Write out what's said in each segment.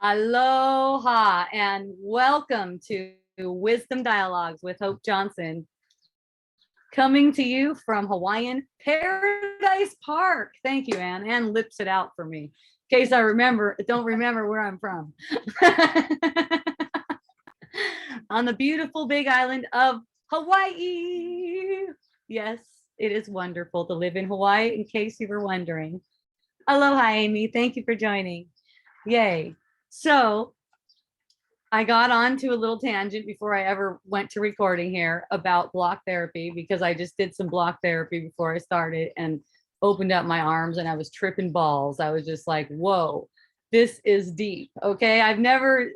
Aloha and welcome to Wisdom Dialogues with Hope Johnson, coming to you from Hawaiian Paradise Park. Thank you, Anne. Anne lips it out for me in case I don't remember where I'm from. On the beautiful big island of Hawaii. Yes, it is wonderful to live in Hawaii, in case you were wondering. Aloha, Amy. Thank you for joining. Yay. So I got onto a little tangent before I ever went to recording here about block therapy, because I just did some block therapy before I started and opened up my arms and I was tripping balls. I was just like, whoa, this is deep. Okay. I've never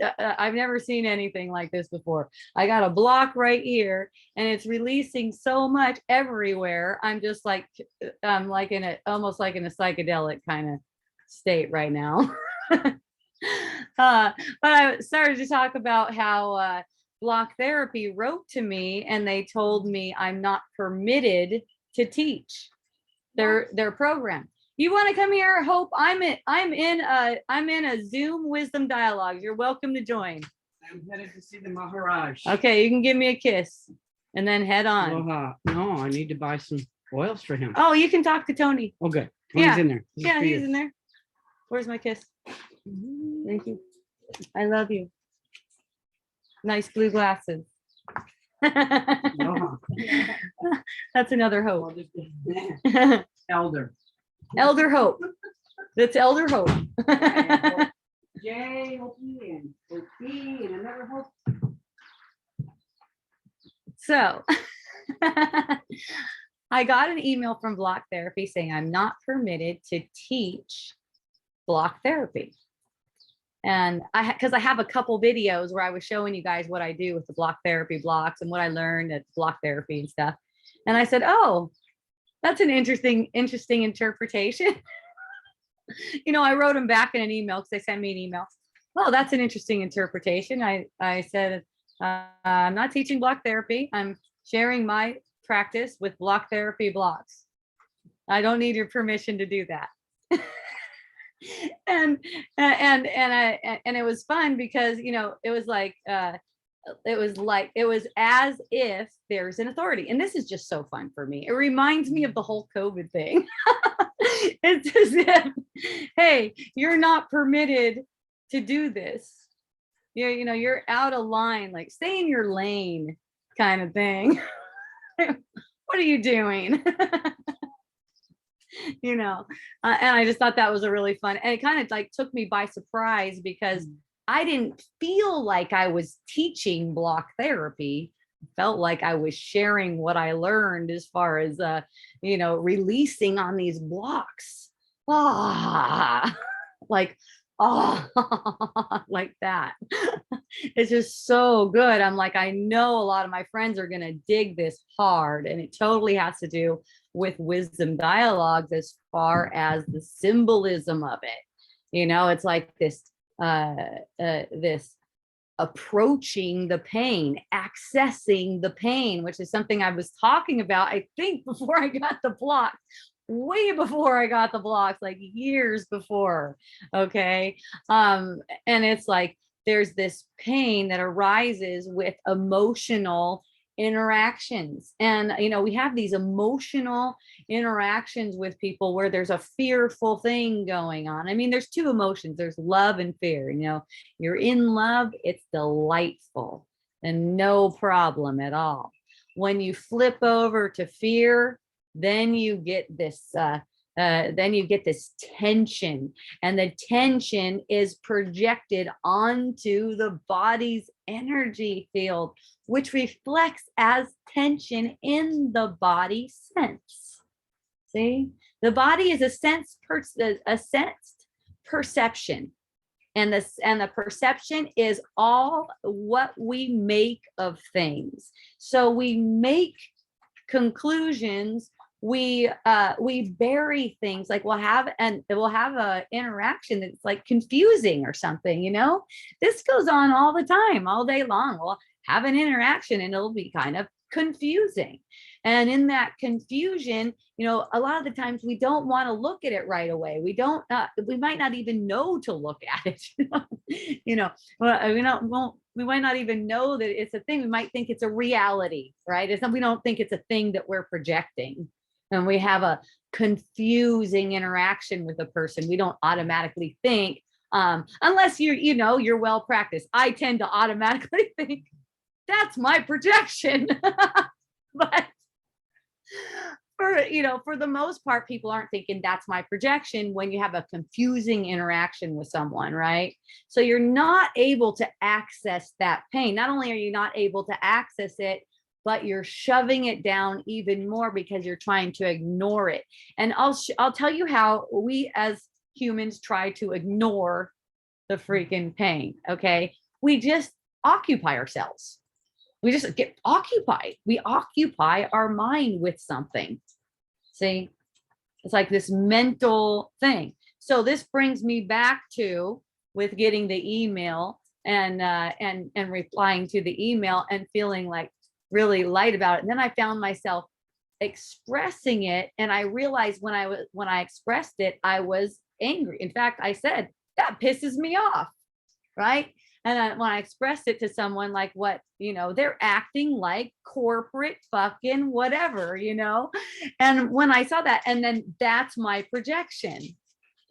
seen anything like this before. I got a block right here and it's releasing so much everywhere. I'm just like, I'm like almost like in a psychedelic kind of state right now. But I started to talk about how block therapy wrote to me and they told me I'm not permitted to teach their program. You want to come here, Hope? I'm in a Zoom Wisdom Dialogue. You're welcome to join. I'm headed to see the Maharaj. Okay, you can give me a kiss and then head on. Aloha. No, I need to buy some oils for him. Oh, you can talk to Tony. Oh, good. Tony's in there. Yeah, he's in there. Where's my kiss? Thank you. I love you. Nice blue glasses. Aloha. That's another Hope. Elder. Elder Hope. That's Elder Hope. Jay, Hopi, and Hopi, and another Hope. So I got an email from Block Therapy saying I'm not permitted to teach block therapy. And because I have a couple videos where I was showing you guys what I do with the block therapy blocks and what I learned at block therapy and stuff. And I said, oh, that's an interesting interpretation. You know, I wrote them back in an email because they sent me an email. Oh, that's an interesting interpretation. I said, I'm not teaching block therapy. I'm sharing my practice with block therapy blocks. I don't need your permission to do that. and it was fun because, you know, it was as if there's an authority. And this is just so fun for me. It reminds me of the whole COVID thing. It's as if, hey, you're not permitted to do this. You know, you're out of line, like stay in your lane kind of thing. What are you doing? You know, and I just thought that was a really fun, and it kind of like took me by surprise because I didn't feel like I was teaching block therapy. I felt like I was sharing what I learned as far as, you know, releasing on these blocks. Like, like that. It's just so good. I'm like, I know a lot of my friends are going to dig this hard, and it totally has to do with Wisdom Dialogues as far as the symbolism of it. You know, it's like this this approaching the pain, accessing the pain, which is something I was talking about, I think, before I got the blocks, way before I got the blocks, like years before. Okay. And it's like there's this pain that arises with emotional interactions. And, you know, we have these emotional interactions with people where there's a fearful thing going on. I mean, there's two emotions, there's love and fear. You know, you're in love, it's delightful and no problem at all. When you flip over to fear, then you get this tension, and the tension is projected onto the body's energy field, which reflects as tension in the body sense. See, the body is a sensed perception, and the perception is all what we make of things. So we make conclusions. We bury things, like we'll have a interaction that's like confusing or something, you know. This goes on all the time, all day long. We'll have an interaction and it'll be kind of confusing. And in that confusion, a lot of the times we don't want to look at it right away. We might not even know to look at it. We might not even know that it's a thing. We might think it's a reality, right? We don't think it's a thing that we're projecting. And we have a confusing interaction with a person. We don't automatically think, unless you're well practiced. I tend to automatically think that's my projection. But for the most part, people aren't thinking that's my projection when you have a confusing interaction with someone, right? So you're not able to access that pain. Not only are you not able to access it, but you're shoving it down even more because you're trying to ignore it. And I'll tell you how we as humans try to ignore the freaking pain. Okay. We just occupy ourselves. We just get occupied. We occupy our mind with something. See, it's like this mental thing. So this brings me back to with getting the email and replying to the email and feeling like really light about it. And then I found myself expressing it, and I realized when I expressed it, I was angry. In fact, I said that pisses me off, right? And when I expressed it to someone, like, what, they're acting like corporate fucking whatever, and when I saw that, and then that's my projection,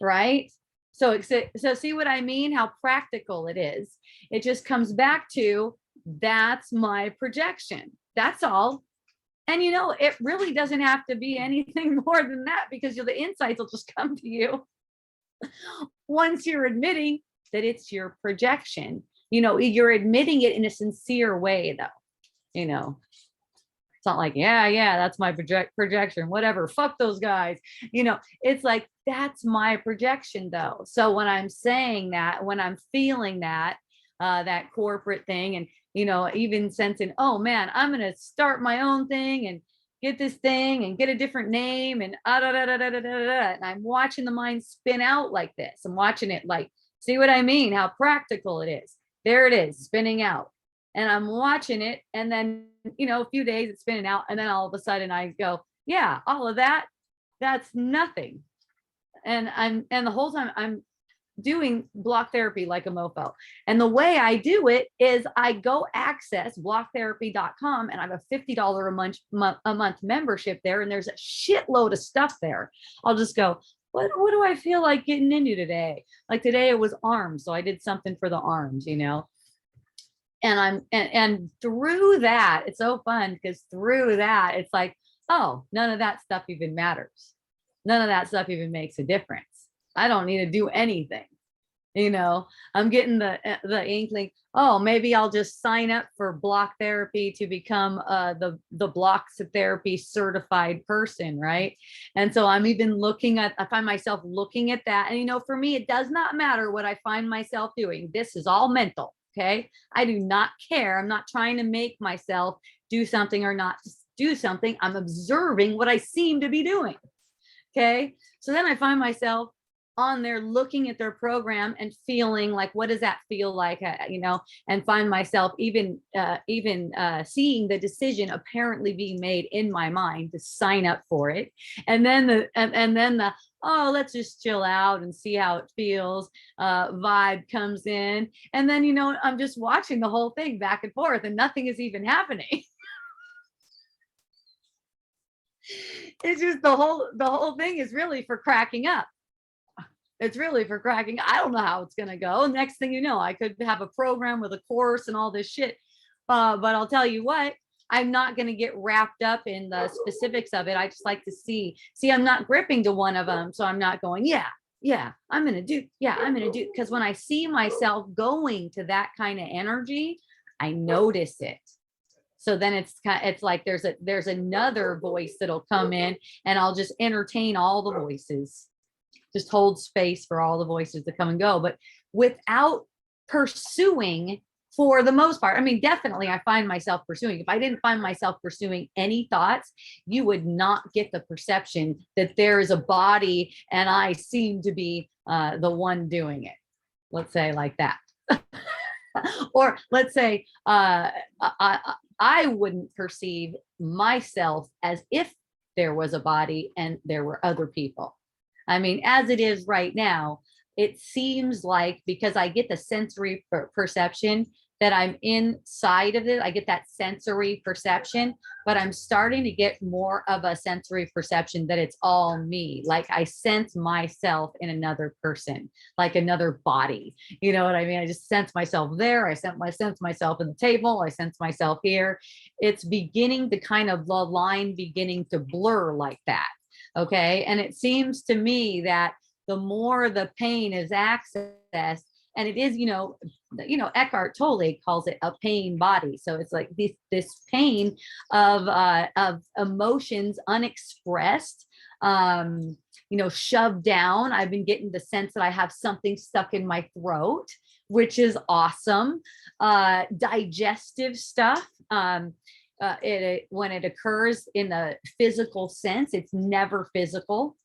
right? So see what I mean? How practical it is. It just comes back to that's my projection. That's all. And it really doesn't have to be anything more than that, because the insights will just come to you once you're admitting that it's your projection. You're admitting it in a sincere way, though. It's not like, yeah, that's my projection, whatever, fuck those guys. It's like, that's my projection, though. So when I'm saying that, when I'm feeling that corporate thing, and even sensing, oh man, I'm gonna start my own thing and get this thing and get a different name and and I'm watching the mind spin out like this. I'm watching it, like, see what I mean? How practical it is. There it is, spinning out. And I'm watching it, and then a few days it's spinning out, and then all of a sudden I go, yeah, all of that's nothing. And the whole time I'm doing block therapy like a mofo. And the way I do it is I go access blocktherapy.com, and I have a $50 a month membership there, and there's a shitload of stuff there. I'll just go, what do I feel like getting into today? Like today it was arms, so I did something for the arms, and through that, it's so fun, because through that it's like, oh, none of that stuff even matters. None of that stuff even makes a difference. I don't need to do anything. I'm getting the inkling, oh, maybe I'll just sign up for block therapy to become the block therapy certified person, right? And so I find myself looking at that. And for me, it does not matter what I find myself doing. This is all mental. Okay. I do not care. I'm not trying to make myself do something or not do something. I'm observing what I seem to be doing. Okay. So then I find myself on there looking at their program and feeling like, what does that feel like? And find myself even seeing the decision apparently being made in my mind to sign up for it. And then the oh, let's just chill out and see how it feels vibe comes in. And then, I'm just watching the whole thing back and forth, and nothing is even happening. It's just the whole thing is really for cracking up. It's really for cracking. I don't know how it's going to go. Next thing you know, I could have a program with a course and all this shit. But I'll tell you what, I'm not going to get wrapped up in the specifics of it. I just like to see, I'm not gripping to one of them. So I'm not going, I'm going to do. Because when I see myself going to that kind of energy, I notice it. So then it's like there's another voice that'll come in, and I'll just entertain all the voices. Just hold space for all the voices to come and go, but without pursuing, for the most part. I mean, definitely I find myself pursuing. If I didn't find myself pursuing any thoughts, you would not get the perception that there is a body and I seem to be the one doing it. Let's say like that. Or let's say I wouldn't perceive myself as if there was a body and there were other people. I mean, as it is right now, it seems like, because I get the sensory perception that I'm inside of it, I get that sensory perception, but I'm starting to get more of a sensory perception that it's all me. Like I sense myself in another person, like another body. You know what I mean? I just sense myself there. I sense myself in the table. I sense myself here. It's beginning to kind of, the line beginning to blur like that. Okay. And it seems to me that the more the pain is accessed, and it is, Eckhart Tolle calls it a pain body. So it's like this pain of emotions unexpressed, shoved down. I've been getting the sense that I have something stuck in my throat, which is awesome. Digestive stuff. When it occurs in the physical sense, it's never physical.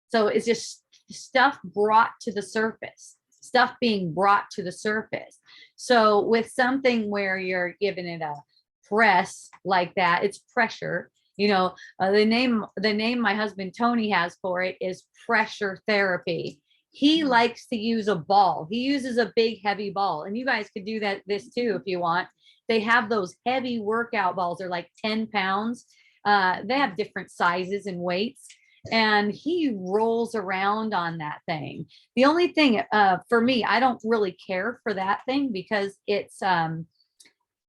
So it's just stuff brought to the surface, stuff being brought to the surface. So with something where you're giving it a press like that, it's pressure. The name my husband Tony has for it is pressure therapy. He likes to use a ball. He uses a big heavy ball, and you guys could do this too if you want. They have those heavy workout balls. They're like 10 pounds. They have different sizes and weights, and he rolls around on that thing. The only thing for me, I don't really care for that thing because it's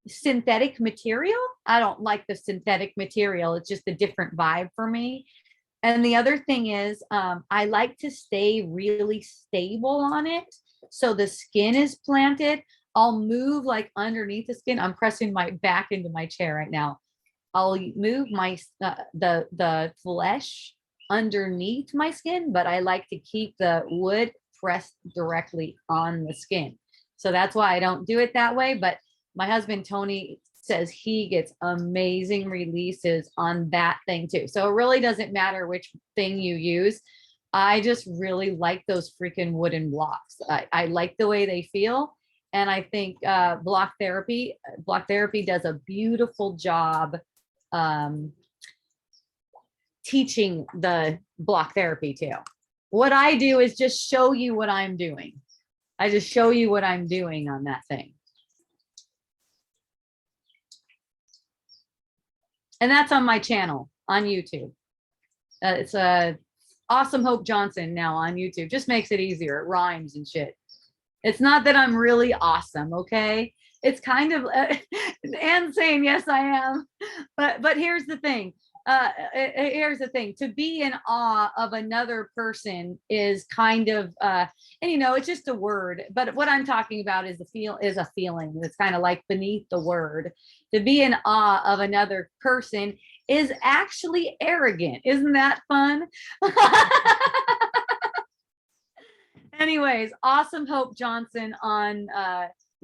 synthetic material. I don't like the synthetic material. It's just a different vibe for me. And the other thing is, I like to stay really stable on it. So the skin is planted. I'll move like underneath the skin. I'm pressing my back into my chair right now. I'll move my the flesh underneath my skin, but I like to keep the wood pressed directly on the skin. So that's why I don't do it that way. But my husband Tony says he gets amazing releases on that thing too. So it really doesn't matter which thing you use. I just really like those freaking wooden blocks. I like the way they feel. And I think block therapy does a beautiful job teaching the block therapy too. What I do is just show you what I'm doing. I just show you what I'm doing on that thing. And that's on my channel on YouTube. It's Awesome Hope Johnson now on YouTube. Just makes it easier. It rhymes and shit. It's not that I'm really awesome, okay? It's kind of, and saying, yes, I am. But here's the thing. To be in awe of another person is kind of, and it's just a word, but what I'm talking about is a feeling that's kind of like beneath the word. To be in awe of another person is actually arrogant. Isn't that fun? Anyways, Awesome Hope Johnson on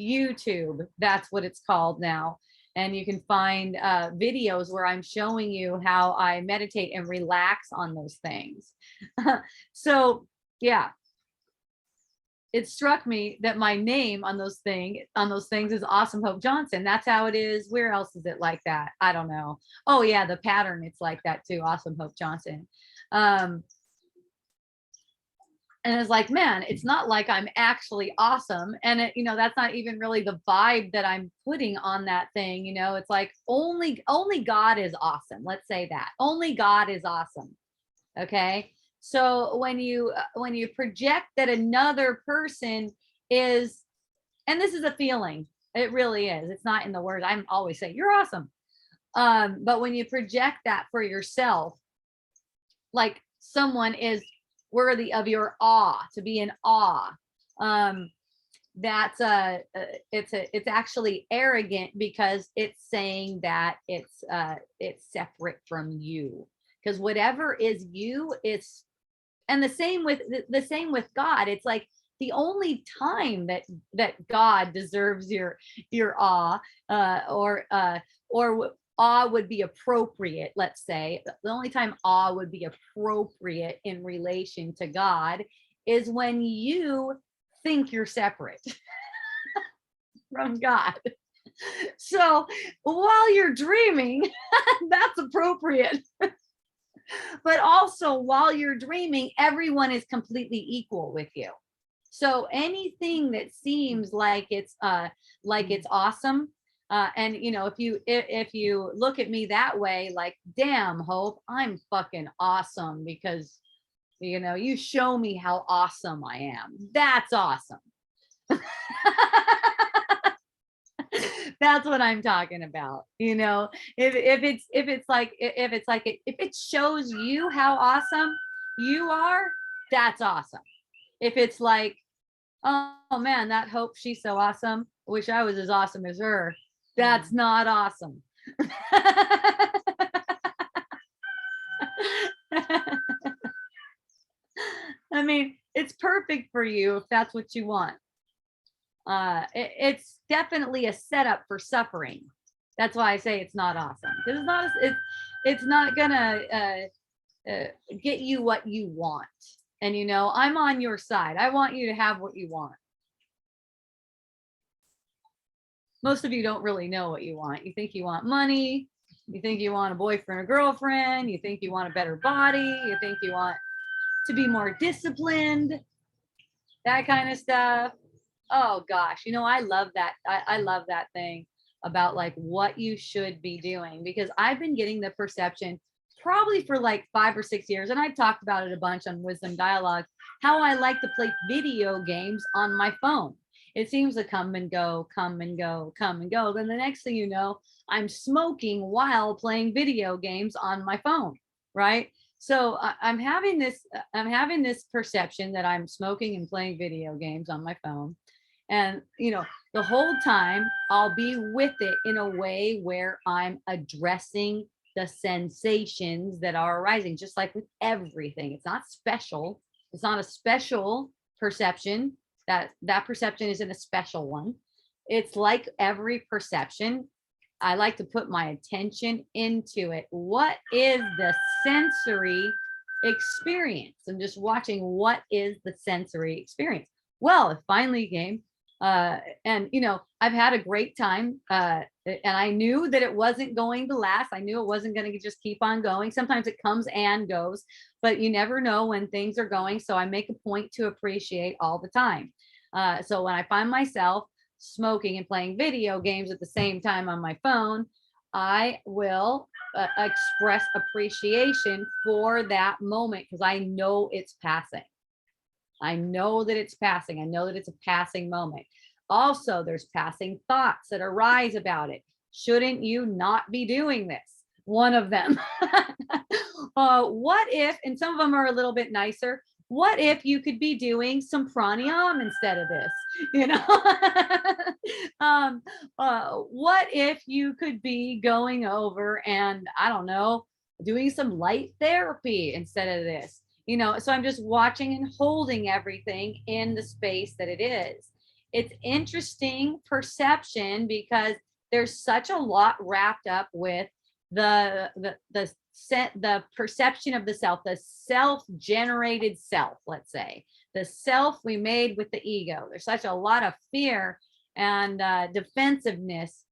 YouTube. That's what it's called now. And you can find videos where I'm showing you how I meditate and relax on those things. So yeah, it struck me that my name on those things is Awesome Hope Johnson. That's how it is. Where else is it like that? I don't know. Oh yeah, the pattern, it's like that too. Awesome Hope Johnson. And it's like, man, it's not like I'm actually awesome. And that's not even really the vibe that I'm putting on that thing. It's like only God is awesome. Let's say that only God is awesome. Okay. So when you project that another person is, and this is a feeling, it really is. It's not in the words. I'm always saying you're awesome. But when you project that for yourself, like someone is worthy of your awe, to be in awe, that's it's actually arrogant because it's saying that it's separate from you, because whatever is you is, and the same with God. It's like the only time that God deserves your awe, or awe would be appropriate. Let's say the only time awe would be appropriate in relation to God is when you think you're separate. from God. So while you're dreaming, that's appropriate. But also while you're dreaming, everyone is completely equal with you. So anything that seems like it's awesome, and if you look at me that way, like, damn, Hope, I'm fucking awesome because you show me how awesome I am. That's awesome. That's what I'm talking about. If it shows you how awesome you are, that's awesome. If it's like, oh man, that Hope, she's so awesome. I wish I was as awesome as her. That's not awesome. I mean, it's perfect for you if that's what you want. It's definitely a setup for suffering. That's why I say it's not awesome, because it's not gonna get you what you want. And I'm on your side. I want you to have what you want. Most of you don't really know what you want. You think you want money. You think you want a boyfriend or girlfriend. You think you want a better body. You think you want to be more disciplined. That kind of stuff. Oh gosh, I love that. I love that thing about like what you should be doing, because I've been getting the perception probably for like 5 or 6 years, and I've talked about it a bunch on Wisdom Dialogue, how I like to play video games on my phone. It seems to come and go, come and go, come and go. Then the next thing you know, I'm smoking while playing video games on my phone, right? So I'm having this perception that I'm smoking and playing video games on my phone. And, the whole time I'll be with it in a way where I'm addressing the sensations that are arising, just like with everything. It's not special. It's not a special perception. That perception isn't a special one. It's like every perception. I like to put my attention into it. What is the sensory experience? I'm just watching what is the sensory experience. Well, it finally came. And I've had a great time, and I knew that it wasn't going to last. I knew it wasn't going to just keep on going. Sometimes it comes and goes, but you never know when things are going. So I make a point to appreciate all the time. So when I find myself smoking and playing video games at the same time on my phone, I will express appreciation for that moment, because I know it's passing. I know that it's passing. I know that it's a passing moment. Also, there's passing thoughts that arise about it. Shouldn't you not be doing this? One of them. What if, and some of them are a little bit nicer, what if you could be doing some pranayama instead of this? What if you could be going over and, I don't know, doing some light therapy instead of this? So I'm just watching and holding everything in the space that it is. It's interesting perception, because there's such a lot wrapped up with the perception of the self, the self-generated self, let's say, the self we made with the ego. There's such a lot of fear and defensiveness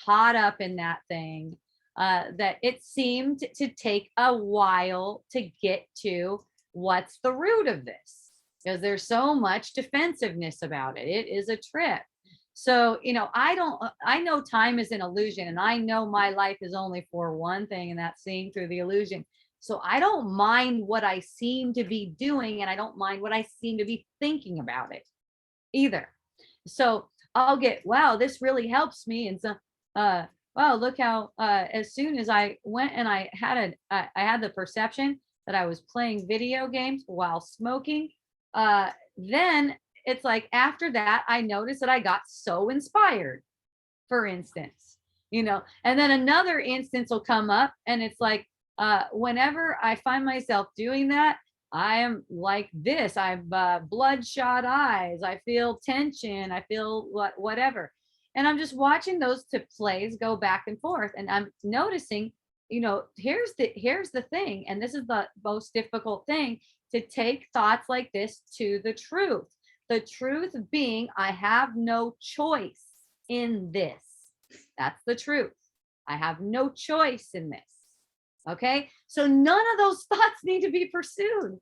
caught up in that thing, that it seemed to take a while to get to what's the root of this, because there's so much defensiveness about it. It is a trip. So, I know time is an illusion, and I know my life is only for one thing, and that's seeing through the illusion. So I don't mind what I seem to be doing, and I don't mind what I seem to be thinking about it either. So I'll get, wow, this really helps me. And so, wow, look how, as soon as I went and I had the perception that I was playing video games while smoking, then it's like after that, I noticed that I got so inspired, for instance, and then another instance will come up, and it's like, whenever I find myself doing that, I am like this. I've bloodshot eyes. I feel tension. I feel whatever. And I'm just watching those two plays go back and forth. And I'm noticing, here's the thing. And this is the most difficult thing, to take thoughts like this to the truth. The truth being, I have no choice in this. That's the truth. I have no choice in this. Okay. So none of those thoughts need to be pursued.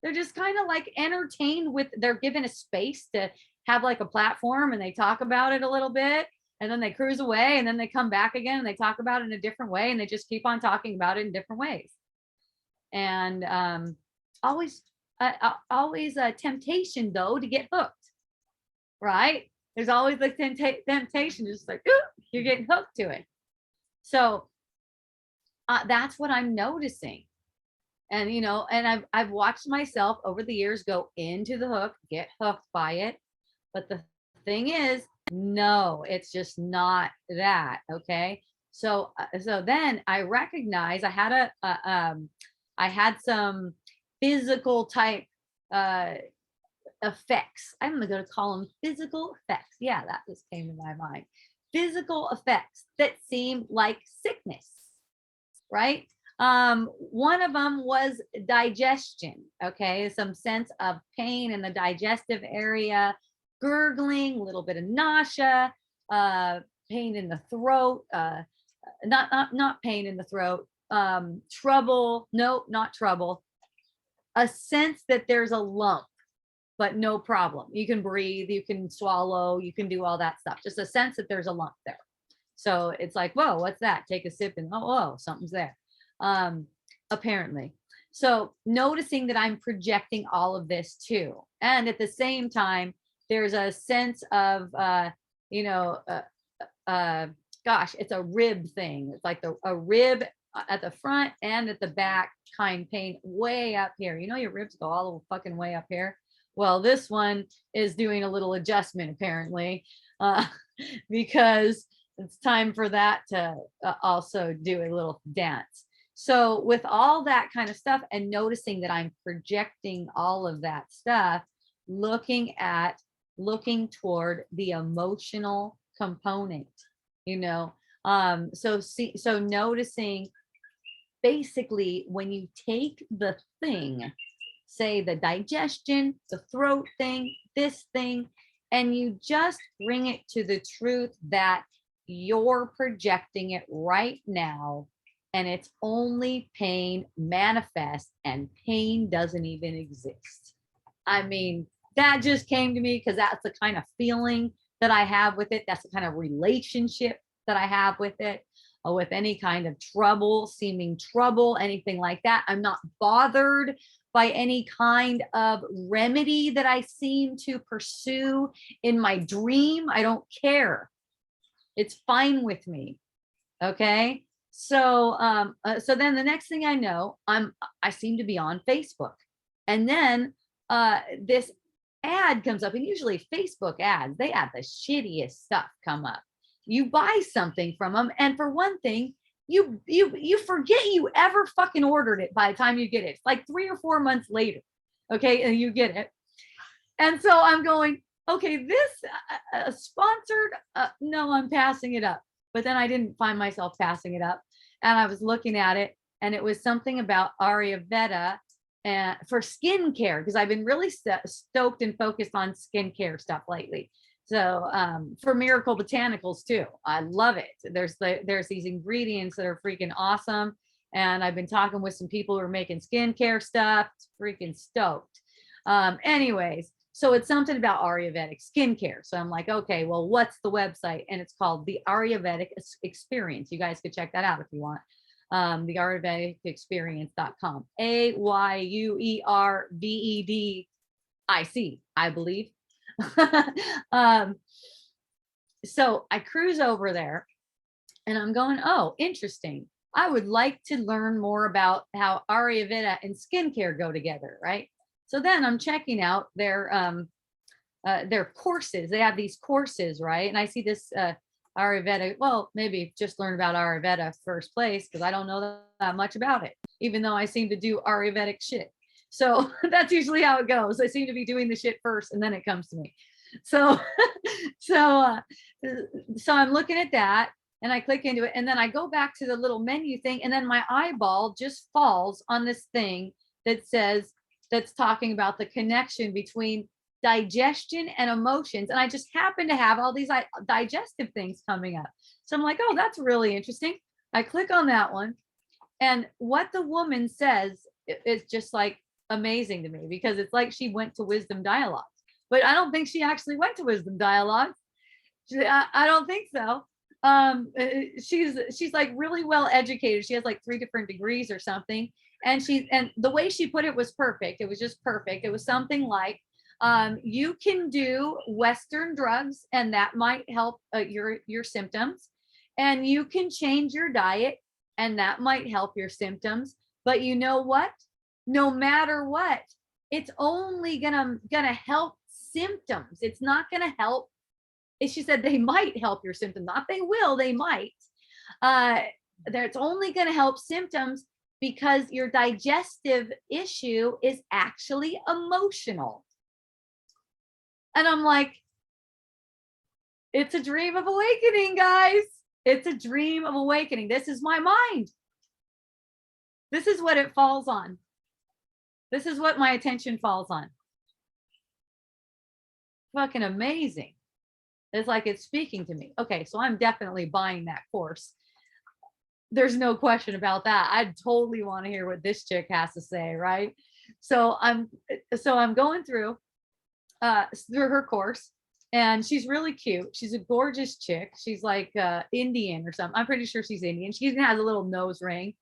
They're just kind of like entertained with, they're given a space to have like a platform and they talk about it a little bit and then they cruise away and then they come back again and they talk about it in a different way and they just keep on talking about it in different ways. And always a temptation though to get hooked, right? There's always the temptation, just like, ooh, you're getting hooked to it. So that's what I'm noticing. And, you know, and I've watched myself over the years go into the hook, get hooked by it. But the thing is, no, it's just not that. Okay. So then I recognize I had I had some physical type effects. I'm going to call them physical effects. Yeah, that just came to my mind. Physical effects that seem like sickness, right? One of them was digestion. Okay, some sense of pain in the digestive area, gurgling, a little bit of nausea, pain in the throat, not pain in the throat, trouble. No, not trouble. A sense that there's a lump, but no problem. You can breathe, you can swallow, you can do all that stuff. Just a sense that there's a lump there. So it's like, whoa, what's that? Take a sip and oh, something's there. Apparently. So noticing that I'm projecting all of this too. And at the same time, there's a sense of, gosh, it's a rib thing. It's like a rib at the front and at the back kind pain way up here. You know, your ribs go all the fucking way up here. Well, this one is doing a little adjustment apparently, because it's time for that to also do a little dance. So with all that kind of stuff and noticing that I'm projecting all of that stuff, looking toward the emotional component, you know, so noticing basically when you take the thing, say the digestion, the throat thing, this thing, and you just bring it to the truth that you're projecting it right now and it's only pain manifest and pain doesn't even exist. I mean, that just came to me because that's the kind of feeling that I have with it. That's the kind of relationship that I have with it, with any kind of trouble, seeming trouble, anything like that. I'm not bothered by any kind of remedy that I seem to pursue in my dream. I don't care. It's fine with me. Okay. So, so then the next thing I know, I seem to be on Facebook, and then this ad comes up, and usually Facebook ads, they have the shittiest stuff come up. You buy something from them, and for one thing, you forget you ever fucking ordered it by the time you get it. It's like 3 or 4 months later, okay, and you get it. And so I'm going, okay, this sponsored, no, I'm passing it up. But then I didn't find myself passing it up. And I was looking at it, and it was something about Ayurveda for skincare, because I've been really stoked and focused on skincare stuff lately. So for Miracle Botanicals too, I love it. There's these ingredients that are freaking awesome. And I've been talking with some people who are making skincare stuff. It's freaking stoked. Anyways, so it's something about Ayurvedic skincare. So I'm like, okay, well, what's the website? And it's called the Ayurvedic Experience. You guys could check that out if you want. The Ayurvedicexperience.com. AYUERVEDIC, I believe. So I cruise over there and I'm going, oh, interesting. I would like to learn more about how Ayurveda and skincare go together, right? So then I'm checking out their courses. They have these courses, right? And I see this Ayurveda. Well, maybe just learn about Ayurveda first place, because I don't know that much about it, even though I seem to do Ayurvedic shit. So that's usually how it goes. I seem to be doing the shit first and then it comes to me. So, so I'm looking at that and I click into it, and then I go back to the little menu thing, and then my eyeball just falls on this thing that says, that's talking about the connection between digestion and emotions. And I just happen to have all these digestive things coming up. So I'm like, oh, that's really interesting. I click on that one. And what the woman says is just like amazing to me, because it's like she went to Wisdom Dialogues, but I don't think she actually went to Wisdom Dialogues. I don't think so. She's like really well educated. She has like 3 different degrees or something. And the way she put it was perfect. It was just perfect. It was something like, you can do Western drugs and that might help your symptoms, and you can change your diet and that might help your symptoms. But you know what? No matter what, it's only gonna help symptoms. It's not gonna help. She said they might help your symptoms, not they will, they might. That's only gonna help symptoms because your digestive issue is actually emotional. And I'm like, it's a dream of awakening, guys. It's a dream of awakening. This is my mind. This is what it falls on. This is what my attention falls on. Fucking amazing. It's like it's speaking to me. Okay, so I'm definitely buying that course. There's no question about that. I totally want to hear what this chick has to say, right? So I'm going through her course, and she's really cute. She's a gorgeous chick. She's like Indian or something. I'm pretty sure she's Indian. She even has a little nose ring.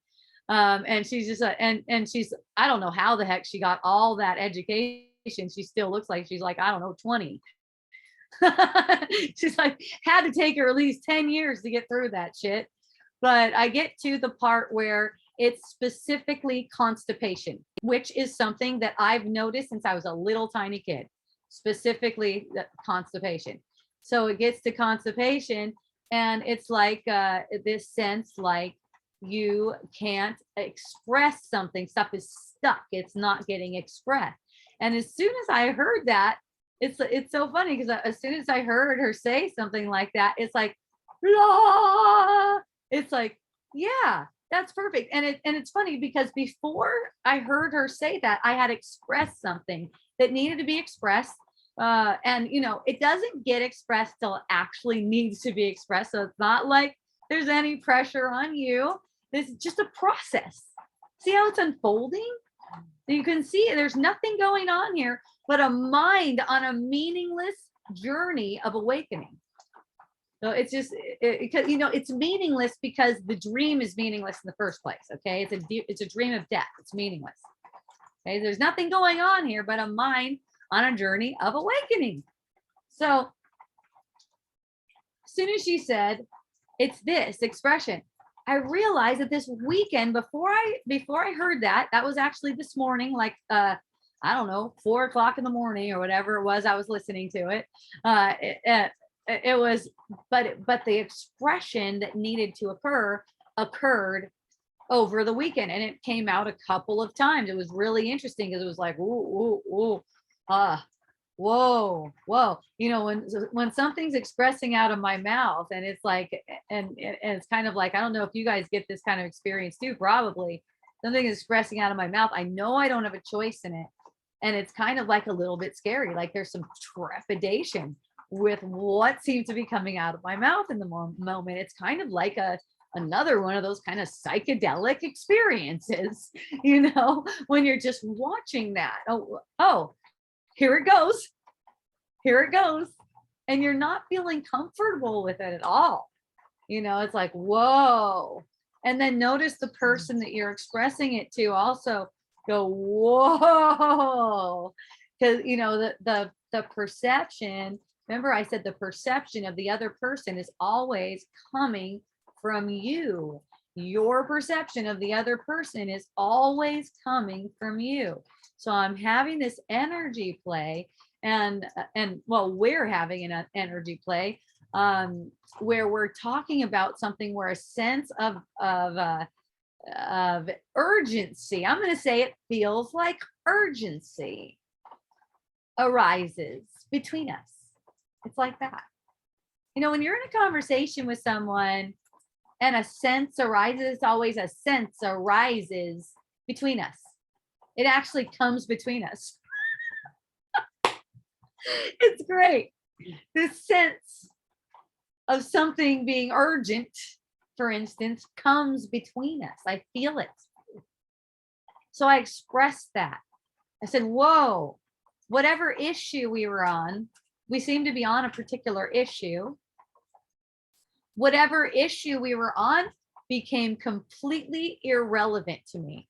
And she's just and she's, I don't know how the heck she got all that education. She still looks like she's like, I don't know, 20. She's like, had to take her at least 10 years to get through that shit. But I get to the part where it's specifically constipation, which is something that I've noticed since I was a little tiny kid, specifically constipation. So it gets to constipation, and it's like this sense like you can't express something. Stuff is stuck. It's not getting expressed. And as soon as I heard that, it's so funny, because as soon as I heard her say something like that, it's like, blah. It's like, yeah, that's perfect. And it's funny because before I heard her say that, I had expressed something that needed to be expressed. And it doesn't get expressed till it actually needs to be expressed. So it's not like there's any pressure on you. This is just a process. See how it's unfolding? You can see there's nothing going on here but a mind on a meaningless journey of awakening. So it's just because it's meaningless because the dream is meaningless in the first place. Okay, it's a dream of death. It's meaningless. Okay, there's nothing going on here but a mind on a journey of awakening. So as soon as she said it's this expression, I realized that this weekend, before I heard that was actually this morning, like I don't know, 4 o'clock in the morning or whatever it was, I was listening to it. It was, but the expression that needed to occurred over the weekend, and it came out a couple of times. It was really interesting because it was like, ooh, ooh, ooh, whoa. When something's expressing out of my mouth, and it's like, and it's kind of like, I don't know if you guys get this kind of experience too, probably. Something is expressing out of my mouth. I know I don't have a choice in it. And it's kind of like a little bit scary. Like there's some trepidation with what seems to be coming out of my mouth in the moment. It's kind of like another one of those kind of psychedelic experiences, when you're just watching that. Oh, here it goes. And you're not feeling comfortable with it at all. It's like, whoa. And then notice the person that you're expressing it to also go, whoa. Because, the perception, remember I said the perception of the other person is always coming from you. Your perception of the other person is always coming from you. So I'm having this energy play, and we're having an energy play where we're talking about something where a sense of urgency, I'm going to say it feels like urgency arises between us. It's like that. When you're in a conversation with someone and a sense arises, always a sense arises between us. It actually comes between us. It's great. This sense of something being urgent, for instance, comes between us. I feel it. So I expressed that. I said, whoa, whatever issue we were on, we seem to be on a particular issue. Whatever issue we were on became completely irrelevant to me.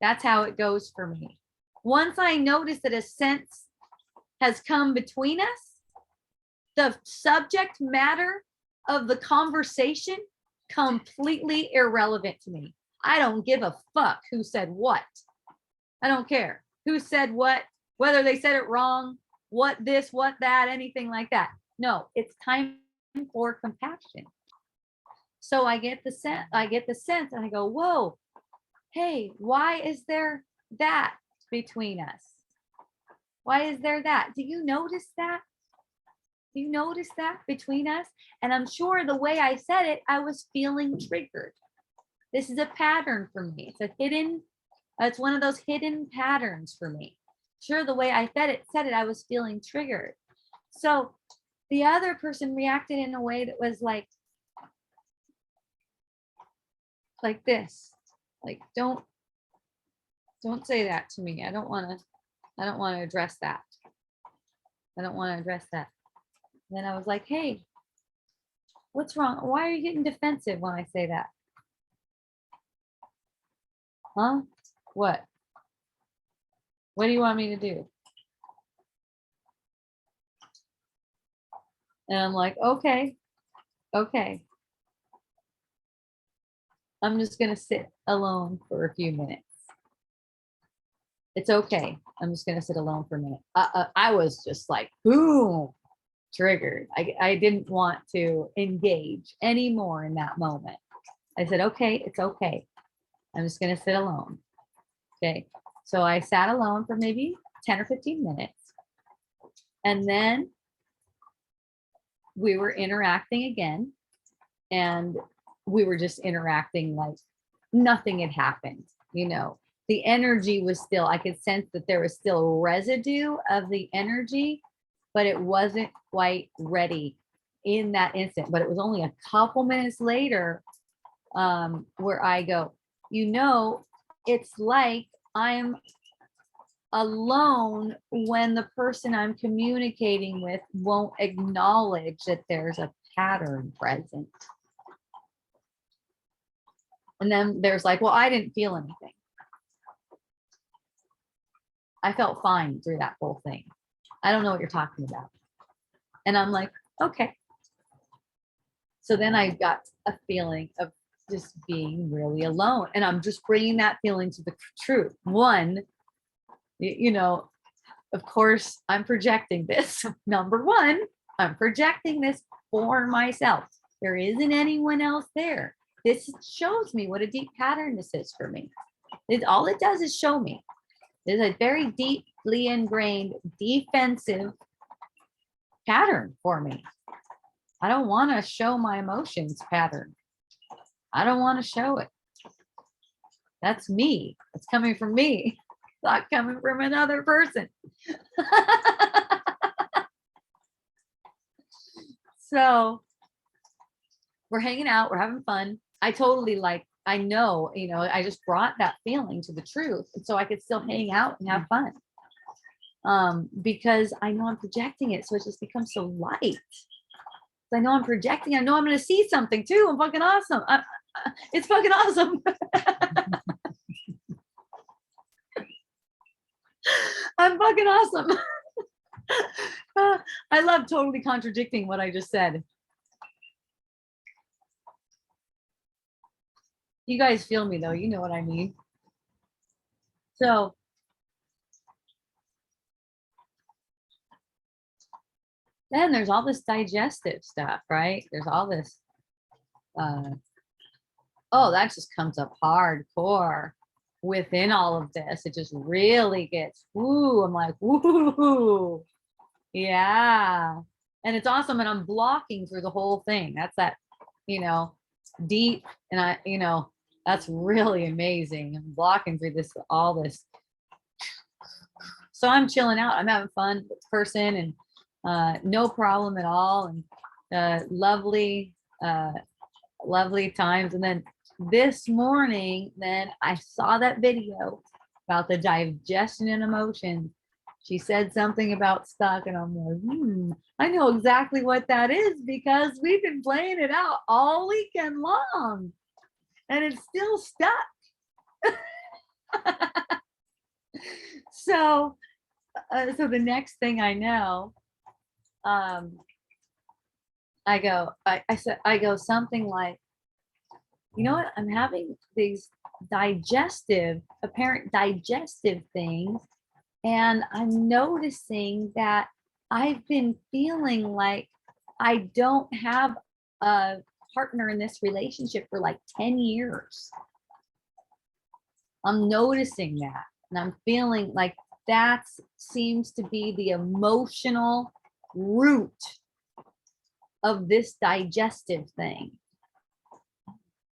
That's how it goes for me. Once I notice that a sense has come between us, the subject matter of the conversation completely irrelevant to me. I don't give a fuck who said what. I don't care who said what, whether they said it wrong, what this, what that, anything like that. No, it's time for compassion. So I get the sense, and I go, whoa, hey, why is there that between us? Why is there that? Do you notice that? Do you notice that between us? And I'm sure the way I said it, I was feeling triggered. This is a pattern for me. It's one of those hidden patterns for me. Sure, the way I said it, I was feeling triggered. So the other person reacted in a way that was like this, like, don't say that to me. I don't want to address that. I don't want to address that. Then I was like, hey, what's wrong? Why are you getting defensive when I say that? Huh? What? What do you want me to do? And I'm like, okay. I'm just going to sit alone for a few minutes. It's okay. I'm just going to sit alone for a minute. I was just like, boom, triggered. I didn't want to engage anymore in that moment. I said, okay, it's okay. I'm just going to sit alone. Okay. So I sat alone for maybe 10 or 15 minutes. And then we were interacting again. And we were just interacting like nothing had happened. The energy was still, I could sense that there was still residue of the energy, but it wasn't quite ready in that instant. But it was only a couple minutes later where I go, it's like I'm alone when the person I'm communicating with won't acknowledge that there's a pattern present. And then there's like, well, I didn't feel anything. I felt fine through that whole thing. I don't know what you're talking about. And I'm like, okay. So then I got a feeling of just being really alone. And I'm just bringing that feeling to the truth. One, of course, I'm projecting this. Number one, I'm projecting this for myself. There isn't anyone else there. This shows me what a deep pattern this is for me. All it does is show me. There's a very deeply ingrained defensive pattern for me. I don't want to show my emotions pattern. I don't want to show it. That's me. It's coming from me. It's not coming from another person. So we're hanging out, we're having fun. I totally I know, I just brought that feeling to the truth. And so I could still hang out and have fun. Because I know I'm projecting it. So it just becomes so light. I know I'm projecting. I know I'm going to see something too. I'm fucking awesome. It's fucking awesome. I'm fucking awesome. I love totally contradicting what I just said. You guys feel me though, you know what I mean. So then there's all this digestive stuff, right? There's all this, that just comes up hardcore within all of this. It just really gets, woo, I'm like, woo, yeah. And it's awesome. And I'm blocking through the whole thing. That's that, deep. And that's really amazing. I'm blocking through all this So I'm chilling out. I'm having fun with this person, and no problem at all. And lovely, lovely times. And then this morning, then I saw that video about the digestion and emotions. She said something about stuck, and I'm like, I know exactly what that is because we've been playing it out all weekend long, and it's still stuck. So, so the next thing I know, I go something like, you know what? I'm having these apparent digestive things. And I'm noticing that I've been feeling like I don't have a partner in this relationship for like 10 years. I'm noticing that. And I'm feeling like that seems to be the emotional root of this digestive thing.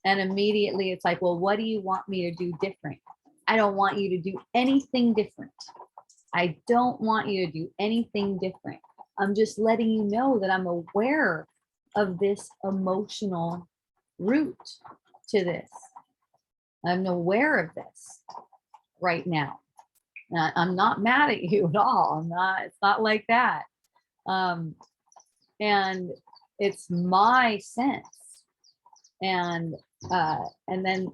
And immediately it's like, well, what do you want me to do different? I don't want you to do anything different. I don't want you to do anything different. I'm just letting you know that I'm aware of this emotional root to this. I'm aware of this right now. I'm not mad at you at all. It's not like that. And it's my sense. And then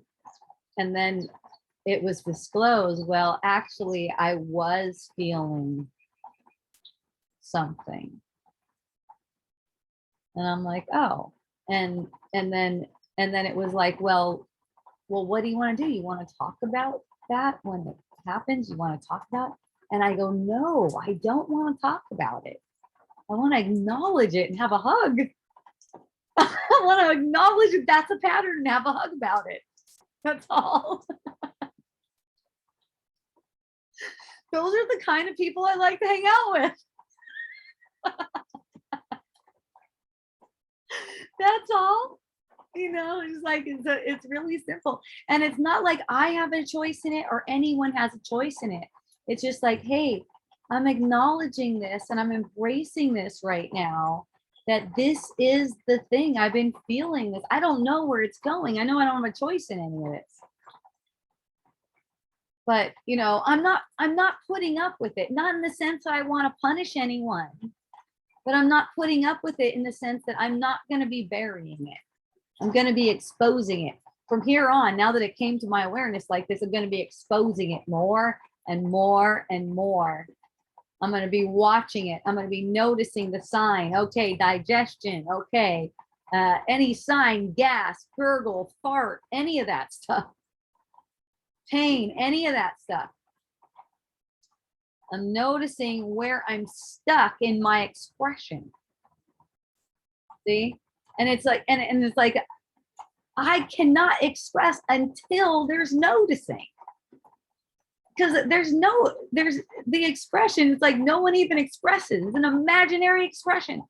it was disclosed, well, actually, I was feeling something. And I'm like, oh, and then it was like, well, what do you want to do? You want to talk about that when it happens? You want to talk about it? And I go, no, I don't want to talk about it. I want to acknowledge it and have a hug. I want to acknowledge that that's a pattern and have a hug about it. That's all. Those are the kind of people I like to hang out with. That's all. It's like it's really simple. And it's not like I have a choice in it or anyone has a choice in it. It's just like, hey, I'm acknowledging this and I'm embracing this right now, that this is the thing. I've been feeling this. I don't know where it's going. I know I don't have a choice in any of this. But I'm not putting up with it. Not in the sense that I want to punish anyone, but I'm not putting up with it in the sense that I'm not going to be burying it. I'm going to be exposing it from here on. Now that it came to my awareness like this, I'm going to be exposing it more and more and more. I'm going to be watching it. I'm going to be noticing the sign. Okay, digestion. Okay, any sign, gas, gurgle, fart, any of that stuff. Pain, any of that stuff. I'm noticing where I'm stuck in my expression. See? And it's like, and it's like, I cannot express until there's noticing. Because there's the expression, it's like no one even expresses. It's an imaginary expression.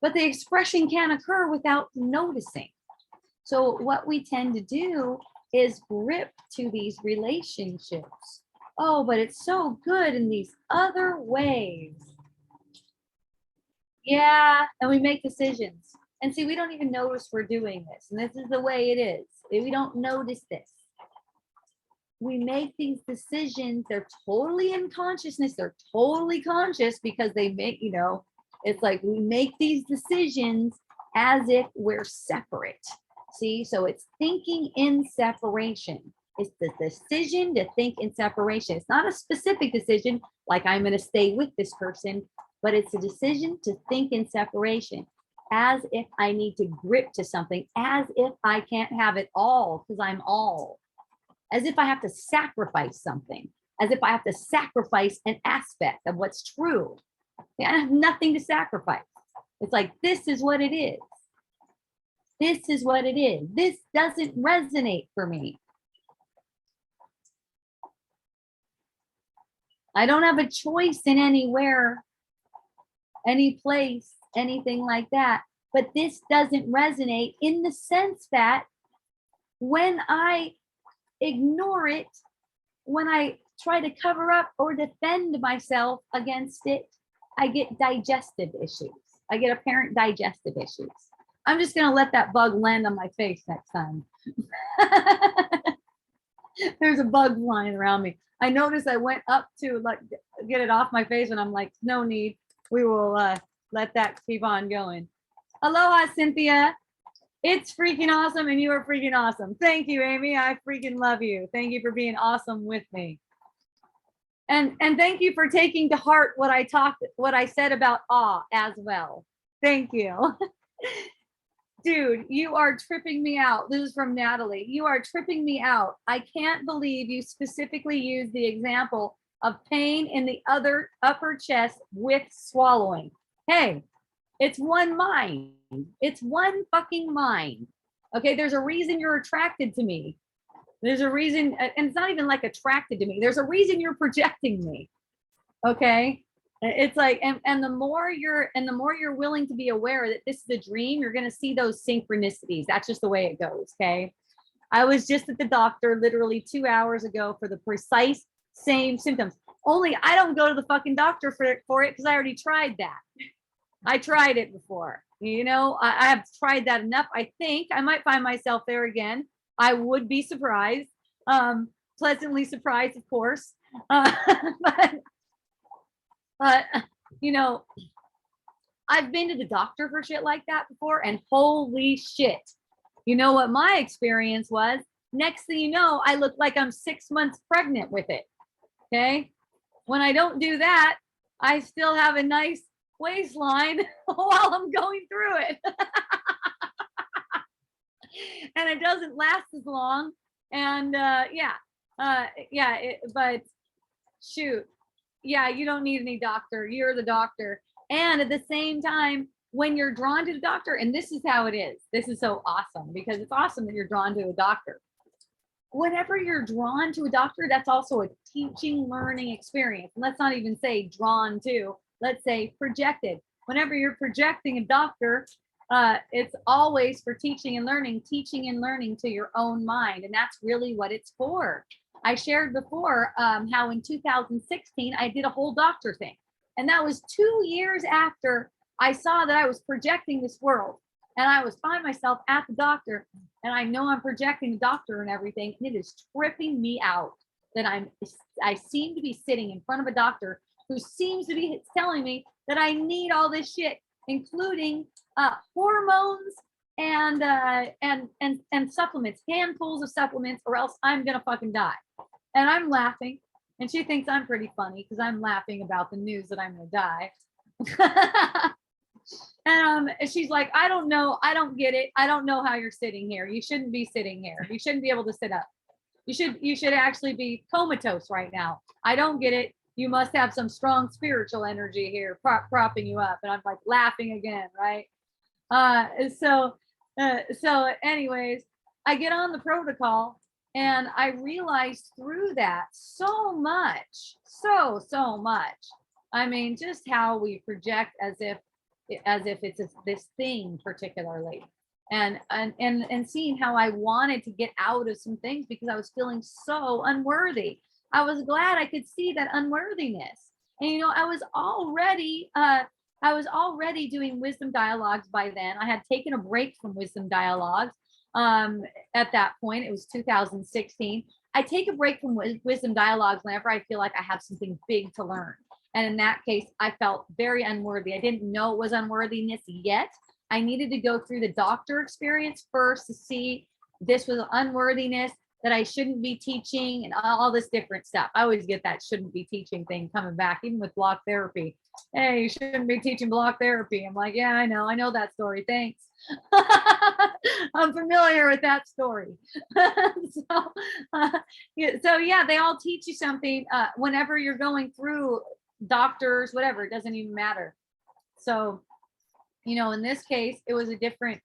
But the expression can't occur without noticing. So what we tend to do is grip to these relationships. Oh, but it's so good in these other ways. Yeah, and we make decisions. And see, we don't even notice we're doing this. And this is the way it is. We don't notice this. We make these decisions. They're totally in consciousness. They're totally conscious because they make, it's like we make these decisions as if we're separate. See, so it's thinking in separation. It's the decision to think in separation. It's not a specific decision like I'm going to stay with this person, but it's a decision to think in separation, as if I need to grip to something, as if I can't have it all because I'm all, as if I have to sacrifice something, as if I have to sacrifice an aspect of what's true. I have nothing to sacrifice. It's like, this is what it is. This is what it is. This doesn't resonate for me. I don't have a choice in anywhere, any place, anything like that. But this doesn't resonate in the sense that when I ignore it, when I try to cover up or defend myself against it, I get digestive issues. I get apparent digestive issues. I'm just gonna let that bug land on my face next time. There's a bug flying around me. I noticed I went up to like get it off my face and I'm like, no need. We will let that keep on going. Aloha, Cynthia. It's freaking awesome and you are freaking awesome. Thank you, Amy. I freaking love you. Thank you for being awesome with me. And thank you for taking to heart what I said about awe as well. Thank you. Dude, you are tripping me out. This is from Natalie. You are tripping me out. I can't believe you specifically used the example of pain in the other upper chest with swallowing. Hey, it's one mind. It's one fucking mind. Okay, there's a reason you're attracted to me. There's a reason, and it's not even like attracted to me. There's a reason you're projecting me. Okay. It's like, and the more you're willing to be aware that this is a dream, you're going to see those synchronicities. That's just the way it goes. Okay. I was just at the doctor literally 2 hours ago for the precise same symptoms. Only I don't go to the fucking doctor for it because I already tried that. I tried it before. You know, I have tried that enough. I think I might find myself there again. I would be surprised, pleasantly surprised, of course. But, you know, I've been to the doctor for shit like that before, and holy shit. You know what my experience was? Next thing you know, I look like I'm 6 months pregnant with it. Okay. When I don't do that, I still have a nice waistline while I'm going through it. And it doesn't last as long. And but shoot. Yeah, you don't need any doctor. You're the doctor. And at the same time, when you're drawn to the doctor, and this is how it is. This is so awesome because it's awesome that you're drawn to a doctor. Whenever you're drawn to a doctor, that's also a teaching, learning experience. And let's not even say drawn to, let's say projected. Whenever you're projecting a doctor, it's always for teaching and learning to your own mind. And that's really what it's for. I shared before how in 2016, I did a whole doctor thing. And that was 2 years after I saw that I was projecting this world. And I was finding myself at the doctor. And I know I'm projecting the doctor and everything. And it is tripping me out that I seem to be sitting in front of a doctor who seems to be telling me that I need all this shit, including hormones and supplements, handfuls of supplements, or else I'm gonna fucking die. And I'm laughing, and she thinks I'm pretty funny because I'm laughing about the news that I'm gonna die. And she's like, I don't know, I don't get it. I don't know how you're sitting here. You shouldn't be sitting here. You shouldn't be able to sit up. You should actually be comatose right now. I don't get it. You must have some strong spiritual energy here propping you up. And I'm like laughing again, right? So anyways, I get on the protocol and I realized through that so much. I mean, just how we project as if it's this thing particularly. And seeing how I wanted to get out of some things because I was feeling so unworthy. I was glad I could see that unworthiness. And you know, I was already doing wisdom dialogues by then. I had taken a break from wisdom dialogues. At that point, it was 2016. I take a break from wisdom dialogues whenever I feel like I have something big to learn. And in that case, I felt very unworthy. I didn't know it was unworthiness yet. I needed to go through the doctor experience first to see this was unworthiness, that I shouldn't be teaching and all this different stuff. I always get that shouldn't be teaching thing coming back, even with block therapy. Hey, you shouldn't be teaching block therapy. I'm like, yeah, I know that story. Thanks. I'm familiar with that story. So yeah, they all teach you something whenever you're going through doctors, whatever, it doesn't even matter. So, you know, in this case, it was a different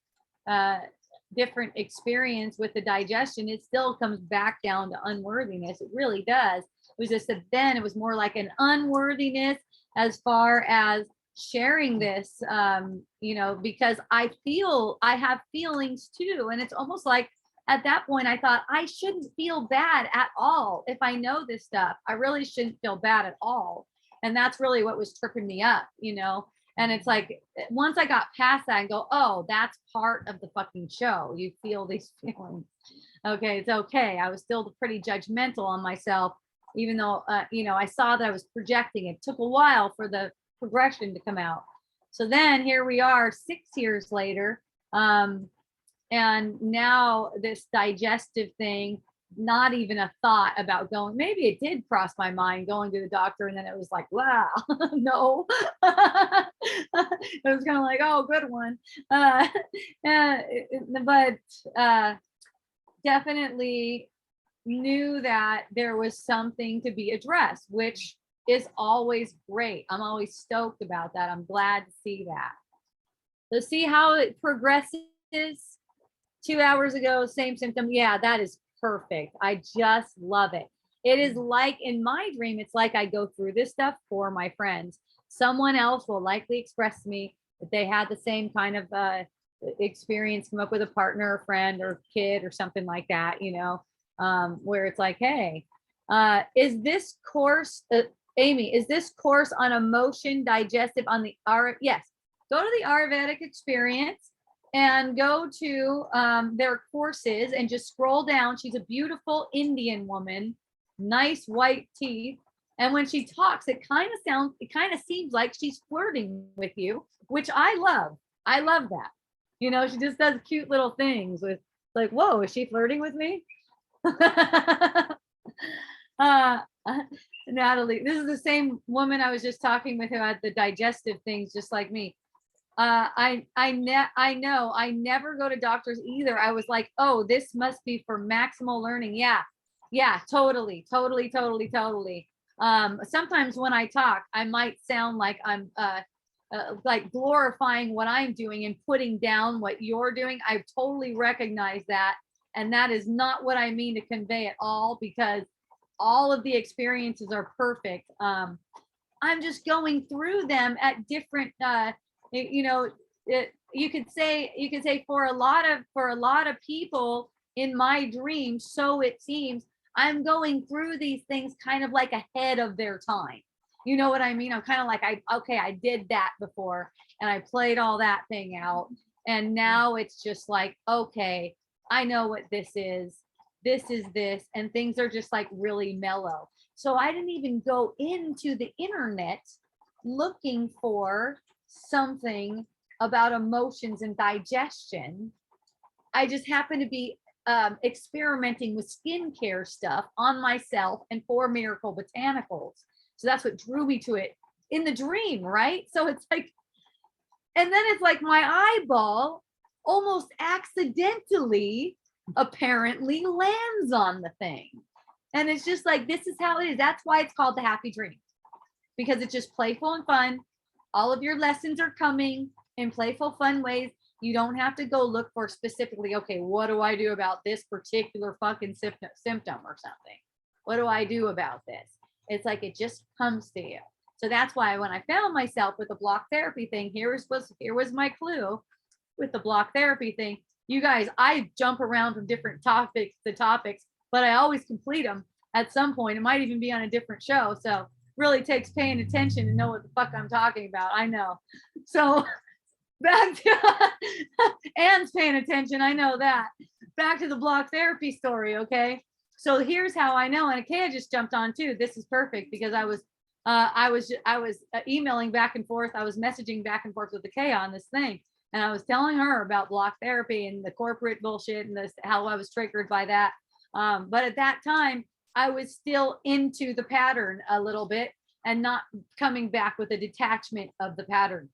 experience with the digestion. It still comes back down to unworthiness. It really does. It was just that then it was more like an unworthiness as far as sharing this, you know, because I have feelings too. And it's almost like at that point, I thought I shouldn't feel bad at all. If I know this stuff, I really shouldn't feel bad at all. And that's really what was tripping me up, you know? And it's like, once I got past that and go, oh, that's part of the fucking show. You feel these feelings. Okay, it's okay. I was still pretty judgmental on myself, even though, you know, I saw that I was projecting. It took a while for the progression to come out. So then here we are 6 years later. And now this digestive thing, not even a thought about going. Maybe it did cross my mind going to the doctor, and then it was like, wow, no. It was kind of like, oh, good one. But definitely knew that there was something to be addressed, which is always great. I'm always stoked about that. I'm glad to see that. So see how it progresses. 2 hours ago, same symptom. Yeah, that is perfect. I just love it. It is like in my dream, it's like I go through this stuff for my friends. Someone else will likely express to me that they had the same kind of experience, come up with a partner, or friend, or kid, or something like that, you know, where it's like, hey, is this course, Amy, is this course on emotion digestive on the yes, go to the Ayurvedic experience and go to their courses and just scroll down. She's a beautiful Indian woman, nice white teeth. And when she talks, it kind of seems like she's flirting with you, which I love. I love that. You know, she just does cute little things with like, whoa, is she flirting with me? Natalie, this is the same woman I was just talking with who had the digestive things just like me. I know I never go to doctors either. I was like, oh, this must be for maximal learning. Yeah, totally. Sometimes when I talk, I might sound like I'm like glorifying what I'm doing and putting down what you're doing. I totally recognize that, and that is not what I mean to convey at all, because all of the experiences are perfect. I'm just going through them at different you know, you could say for a lot of people in my dream, so it seems I'm going through these things kind of like ahead of their time. You know what I mean? I'm kind of like, I did that before and I played all that thing out. And now it's just like, okay, I know what this is. This is this. And things are just like really mellow. So I didn't even go into the internet looking for something about emotions and digestion. I just happened to be experimenting with skincare stuff on myself and for Miracle Botanicals. So that's what drew me to it in the dream, right? So it's like, and then it's like my eyeball almost accidentally apparently lands on the thing. And it's just like, this is how it is. That's why it's called the happy dream, because it's just playful and fun. All of your lessons are coming in playful, fun ways. You don't have to go look for specifically, okay, what do I do about this particular fucking symptom or something? What do I do about this? It's like, it just comes to you. So that's why when I found myself with the block therapy thing, here was my clue with the block therapy thing. You guys, I jump around from different topics to topics, but I always complete them at some point. It might even be on a different show. So really takes paying attention to know what the fuck I'm talking about. I know. So back to Anne's paying attention. I know that. Back to the block therapy story. Okay. So here's how I know. And Akea just jumped on too. This is perfect because I was emailing back and forth. I was messaging back and forth with Akea on this thing. And I was telling her about block therapy and the corporate bullshit and this, how I was triggered by that. But at that time, I was still into the pattern a little bit and not coming back with a detachment of the pattern.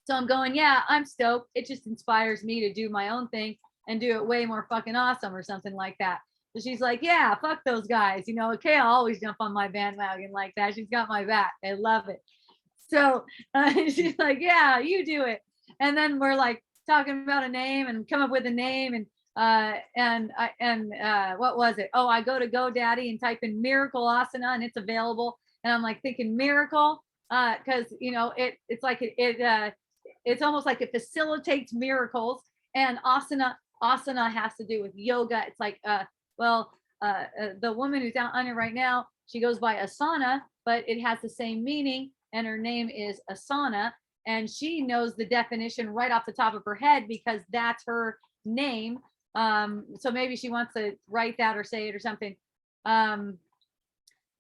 So I'm going, yeah, I'm stoked. It just inspires me to do my own thing and do it way more fucking awesome or something like that. So she's like, yeah, fuck those guys. You know, okay, I'll always jump on my bandwagon like that. She's got my back. I love it. So she's like, yeah, you do it. And then we're like talking about a name and come up with a name. And what was it? Oh, I go to GoDaddy and type in Miracle Asana and it's available. And I'm like thinking miracle, because you know it's like it's almost like it facilitates miracles. And asana Asana has to do with yoga. It's like, the woman who's down under right now, she goes by Asana, but it has the same meaning, and her name is Asana, and she knows the definition right off the top of her head because that's her name. So maybe she wants to write that or say it or something.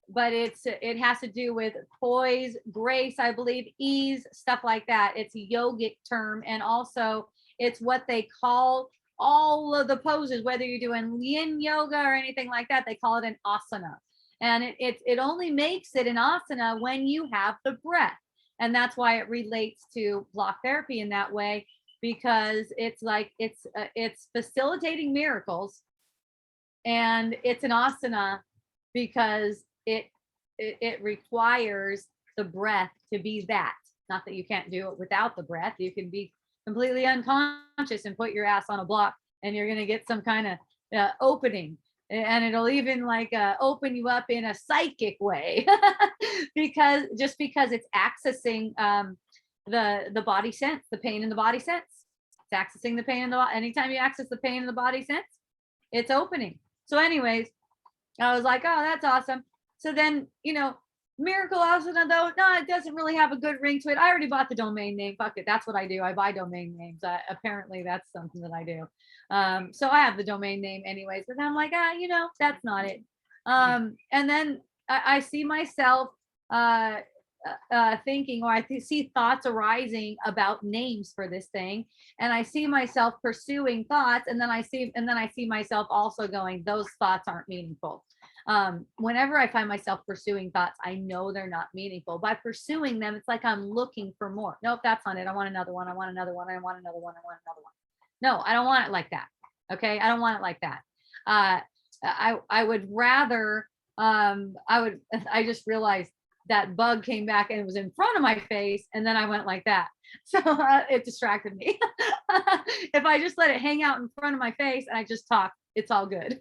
But it has to do with poise, grace, I believe, ease, stuff like that. It's a yogic term, and also it's what they call all of the poses, whether you're doing yin yoga or anything like that, they call it an asana. And it only makes it an asana when you have the breath. And that's why it relates to block therapy in that way, because it's like it's facilitating miracles, and it's an asana because it requires the breath to be that. Not that you can't do it without the breath. You can be completely unconscious and put your ass on a block, and you're going to get some kind of opening, and it'll even like open you up in a psychic way because it's accessing the body sense, the pain in the body sense. It's accessing the pain in the body. Anytime you access the pain in the body sense, it's opening. So anyways, I was like, oh, that's awesome. So then, Miracle Asana, though, no, it doesn't really have a good ring to it. I already bought the domain name. Fuck it. That's what I do. I buy domain names. Apparently, that's something that I do. So I have the domain name anyways, but I'm like, that's not it. And then I see myself thinking, or I see thoughts arising about names for this thing, and I see myself pursuing thoughts, and then I see myself also going, those thoughts aren't meaningful. Whenever I find myself pursuing thoughts, I know they're not meaningful. By pursuing them, it's like I'm looking for more. Nope, that's not it. I want another one. I want another one. I want another one. I want another one. No, I don't want it like that. Okay, I don't want it like that. I would rather. I just realized that bug came back and it was in front of my face, and then I went like that. So it distracted me. If I just let it hang out in front of my face and I just talk, it's all good.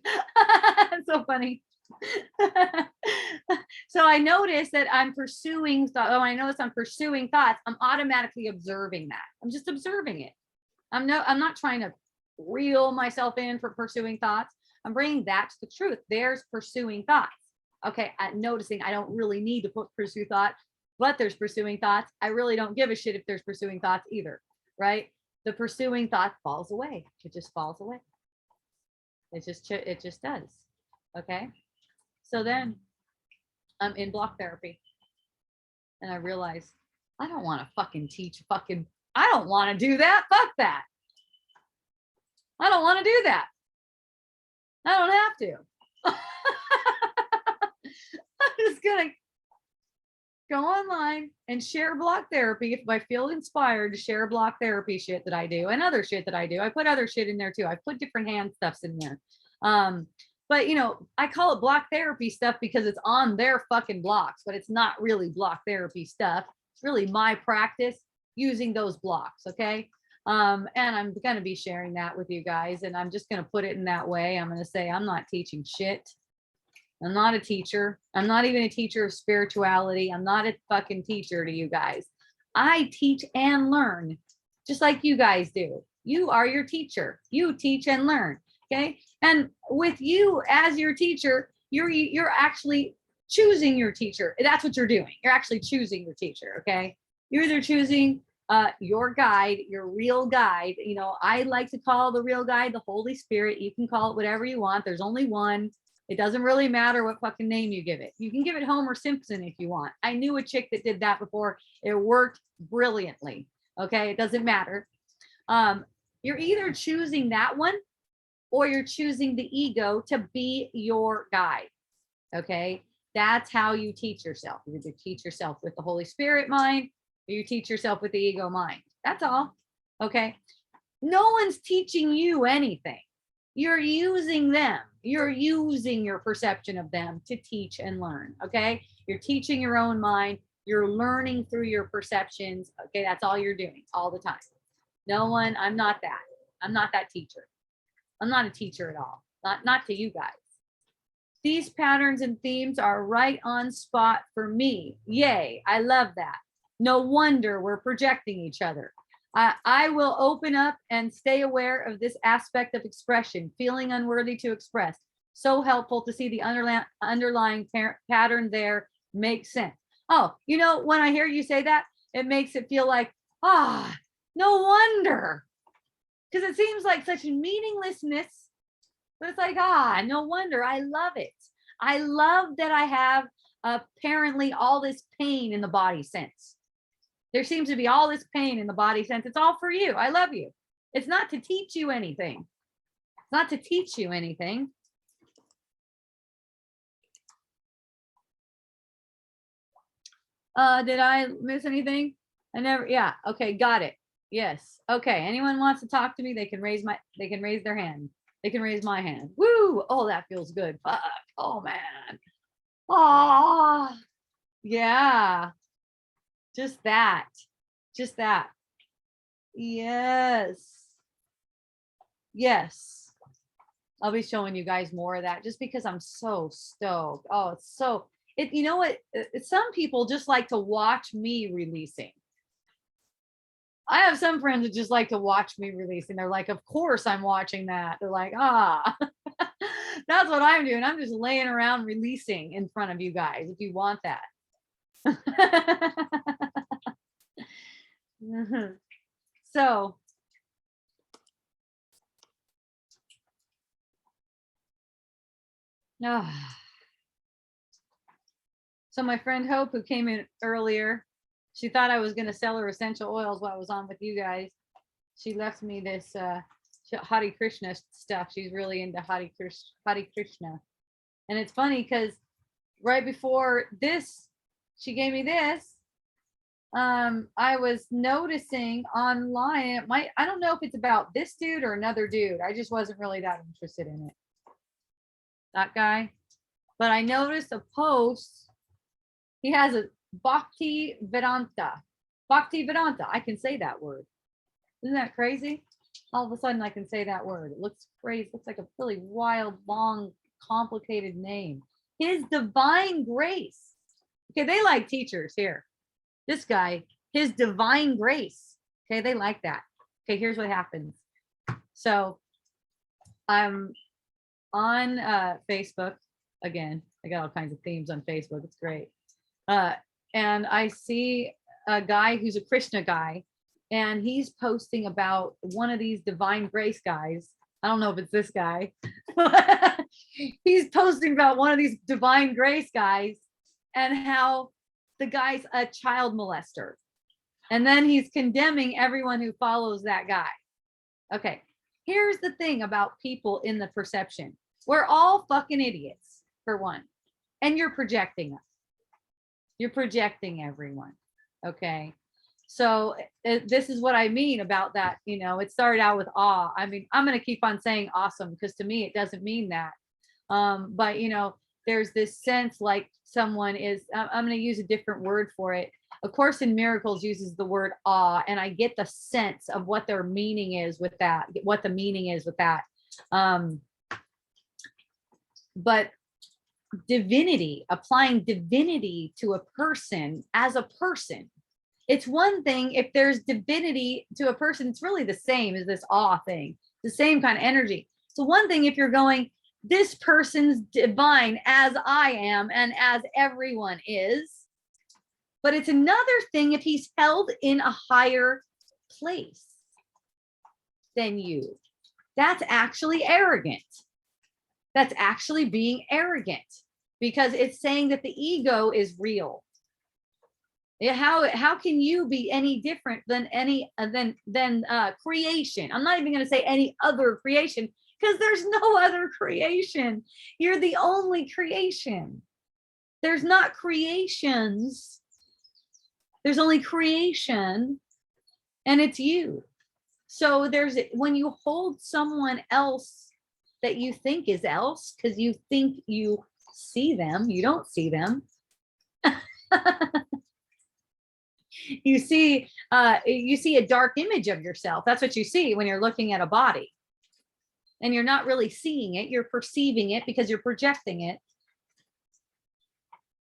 It's so funny. So I noticed that I'm pursuing thoughts. I'm automatically observing that. I'm just observing it. I'm not trying to reel myself in for pursuing thoughts. I'm bringing that to the truth. There's pursuing thoughts. Okay, noticing I don't really need to pursue thought, but there's pursuing thoughts. I really don't give a shit if there's pursuing thoughts either, right? The pursuing thought falls away. It just falls away. It just does. Okay. So then I'm in block therapy, and I realize I don't want to fucking teach I don't want to do that. Fuck that. I don't want to do that. I don't have to. I'm just gonna go online and share block therapy if I feel inspired to share block therapy shit that I do and other shit that I do. I put other shit in there too. I put different hand stuffs in there. But I call it block therapy stuff because it's on their fucking blocks, but it's not really block therapy stuff. It's really my practice using those blocks. Okay. And I'm going to be sharing that with you guys, and I'm just going to put it in that way. I'm going to say, I'm not teaching shit. I'm not a teacher. I'm not even a teacher of spirituality. I'm not a fucking teacher to you guys. I teach and learn just like you guys do. You are your teacher. You teach and learn. Okay. And with you as your teacher, you're actually choosing your teacher. That's what you're doing. You're actually choosing your teacher. Okay. You're either choosing your guide, your real guide. I like to call the real guide the Holy Spirit. You can call it whatever you want. There's only one. It doesn't really matter what fucking name you give it. You can give it Homer Simpson if you want. I knew a chick that did that before. It worked brilliantly. Okay. It doesn't matter. You're either choosing that one, or you're choosing the ego to be your guide. Okay. That's how you teach yourself. You either teach yourself with the Holy Spirit mind, or you teach yourself with the ego mind. That's all. Okay. No one's teaching you anything. You're using them. You're using your perception of them to teach and learn. Okay. You're teaching your own mind. You're learning through your perceptions. Okay. That's all you're doing all the time. I'm not that. I'm not that teacher. I'm not a teacher at all. Not to you guys. These patterns and themes are right on spot for me. Yay. I love that. No wonder we're projecting each other. I will open up and stay aware of this aspect of expression, feeling unworthy to express. So helpful to see the underlying pattern there makes sense. Oh, you know, when I hear you say that, it makes it feel like, no wonder. Because it seems like such meaninglessness. But it's like, no wonder. I love it. I love that I have apparently all this pain in the body sense. There seems to be all this pain in the body sense. It's all for you. I love you. It's not to teach you anything. It's not to teach you anything. Did I miss anything? I never, yeah. Okay, got it. Yes. Okay. Anyone wants to talk to me, they can raise their hand. They can raise my hand. Woo! Oh, that feels good. Fuck. Oh man. Oh, yeah. Just that. Just that. Yes. Yes. I'll be showing you guys more of that just because I'm so stoked. Oh, it's so, you know what? Some people just like to watch me releasing. I have some friends that just like to watch me releasing. They're like, of course I'm watching that. They're like, that's what I'm doing. I'm just laying around releasing in front of you guys if you want that. So so my friend Hope, who came in earlier, she thought I was going to sell her essential oils while I was on with you guys. She left me this Hare Krishna stuff. She's really into Hare Krishna. And it's funny because right before this, she gave me this. I was noticing online, I don't know if it's about this dude or another dude. I just wasn't really that interested in it. That guy. But I noticed a post. He has a Bhakti Vedanta. Bhakti Vedanta. I can say that word. Isn't that crazy? All of a sudden I can say that word. It looks crazy. It looks like a really wild, long, complicated name. His Divine Grace. Okay, they like teachers here. This guy, His Divine Grace. Okay, they like that. Okay, here's what happens. So I'm on Facebook again. I got all kinds of themes on Facebook. It's great. And I see a guy who's a Krishna guy, and he's posting about one of these Divine Grace guys. I don't know if it's this guy. He's posting about one of these Divine Grace guys and how the guy's a child molester. And then he's condemning everyone who follows that guy. Okay, here's the thing about people in the perception. We're all fucking idiots, for one. And you're projecting us. You're projecting everyone. Okay. So this is what I mean about that. You know, it started out with awe. I mean, I'm going to keep on saying awesome because to me, it doesn't mean that. But, you know, there's this sense like someone is, I'm going to use a different word for it. A Course in Miracles uses the word awe, and I get the sense of what their meaning is with that, what the meaning is with that. But divinity, applying divinity to a person as a person. It's one thing if there's divinity to a person, it's really the same as this awe thing, the same kind of energy. So one thing if you're going, this person's divine as I am and as everyone is, but it's another thing if he's held in a higher place than you. That's actually arrogant. That's actually being arrogant because it's saying that the ego is real. How can you be any different than creation? I'm not even going to say any other creation because there's no other creation. You're the only creation. There's not creations. There's only creation, and it's you. So when you hold someone else that you think is else, because you think you see them, you don't see them. You see a dark image of yourself. That's what you see when you're looking at a body. And you're not really seeing it, you're perceiving it because you're projecting it.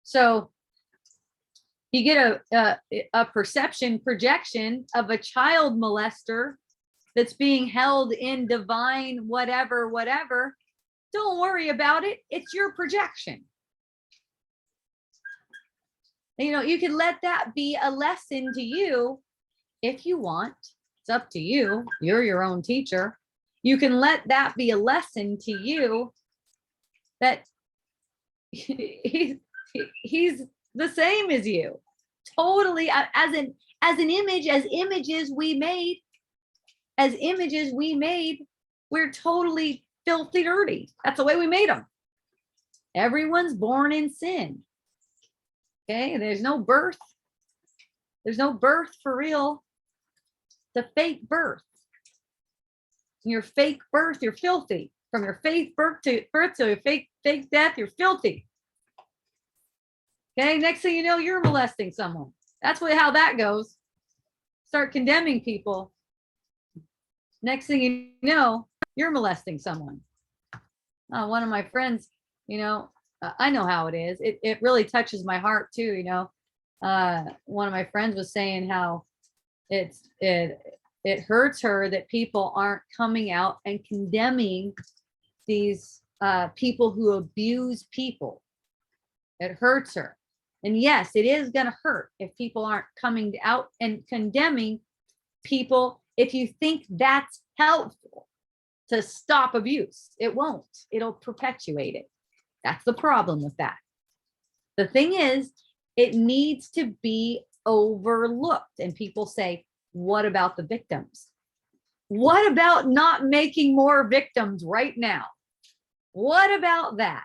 So You get a perception projection of a child molester that's being held in divine whatever. Don't worry about it. It's your projection. You know, you can let that be a lesson to you if you want. It's up to you. You're your own teacher. You can let that be a lesson to you that he's the same as you. Totally, as an image, as images we made, we're totally filthy dirty. That's the way we made them. Everyone's born in sin. Okay, there's no birth. There's no birth for real. It's a fake birth. Your fake birth, you're filthy. From your fake birth to your fake death, you're filthy. Okay, next thing you know, you're molesting someone. That's how that goes. Start condemning people. Next thing you know, you're molesting someone. One of my friends, you know, I know how it is. It really touches my heart too, you know. One of my friends was saying how it hurts her that people aren't coming out and condemning these people who abuse people. It hurts her. And yes, it is going to hurt if people aren't coming out and condemning people. If you think that's helpful to stop abuse, it won't. It'll perpetuate it. That's the problem with that. The thing is, it needs to be overlooked. And people say, what about the victims? What about not making more victims right now? What about that?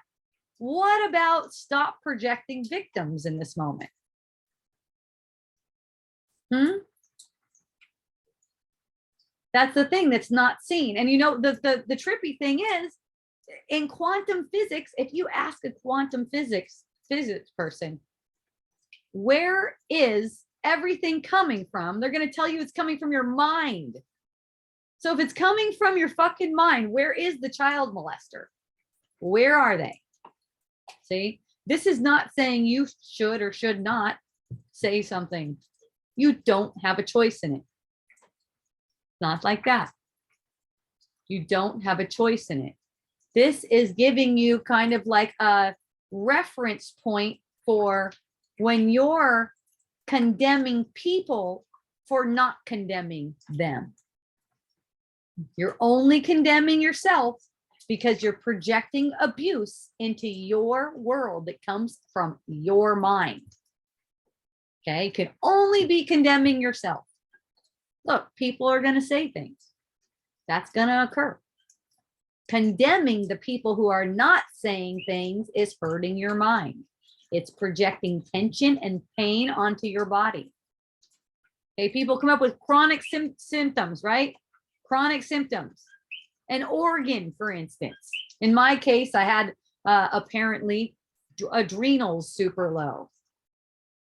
What about stop projecting victims in this moment? That's the thing that's not seen. And you know, the trippy thing is, in quantum physics, if you ask a quantum physics person, where is everything coming from? They're going to tell you it's coming from your mind. So if it's coming from your fucking mind, where is the child molester? Where are they? See, this is not saying you should or should not say something. You don't have a choice in it. Not like that. You don't have a choice in it. This is giving you kind of like a reference point for when you're condemning people for not condemning them. You're only condemning yourself because you're projecting abuse into your world that comes from your mind. Okay, you can only be condemning yourself. Look, people are going to say things. That's going to occur. Condemning the people who are not saying things is hurting your mind. It's projecting tension and pain onto your body. Okay, people come up with chronic symptoms, right? Chronic symptoms. An organ, for instance. In my case, I had apparently adrenals super low.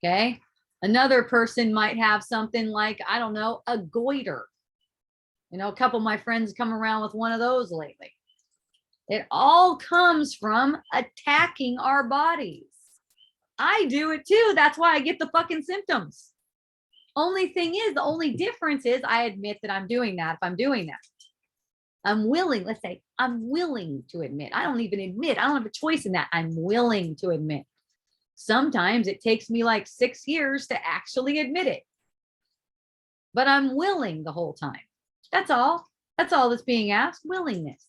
Okay. Another person might have something like, I don't know, a goiter. You know, a couple of my friends come around with one of those lately. It all comes from attacking our bodies. I do it too. That's why I get the fucking symptoms. Only thing is, the only difference is I admit that I'm doing that if I'm doing that. I'm willing, let's say, I'm willing to admit. I don't even admit. I don't have a choice in that. I'm willing to admit. Sometimes it takes me like 6 years to actually admit it. But I'm willing the whole time. That's all. That's all that's being asked. Willingness.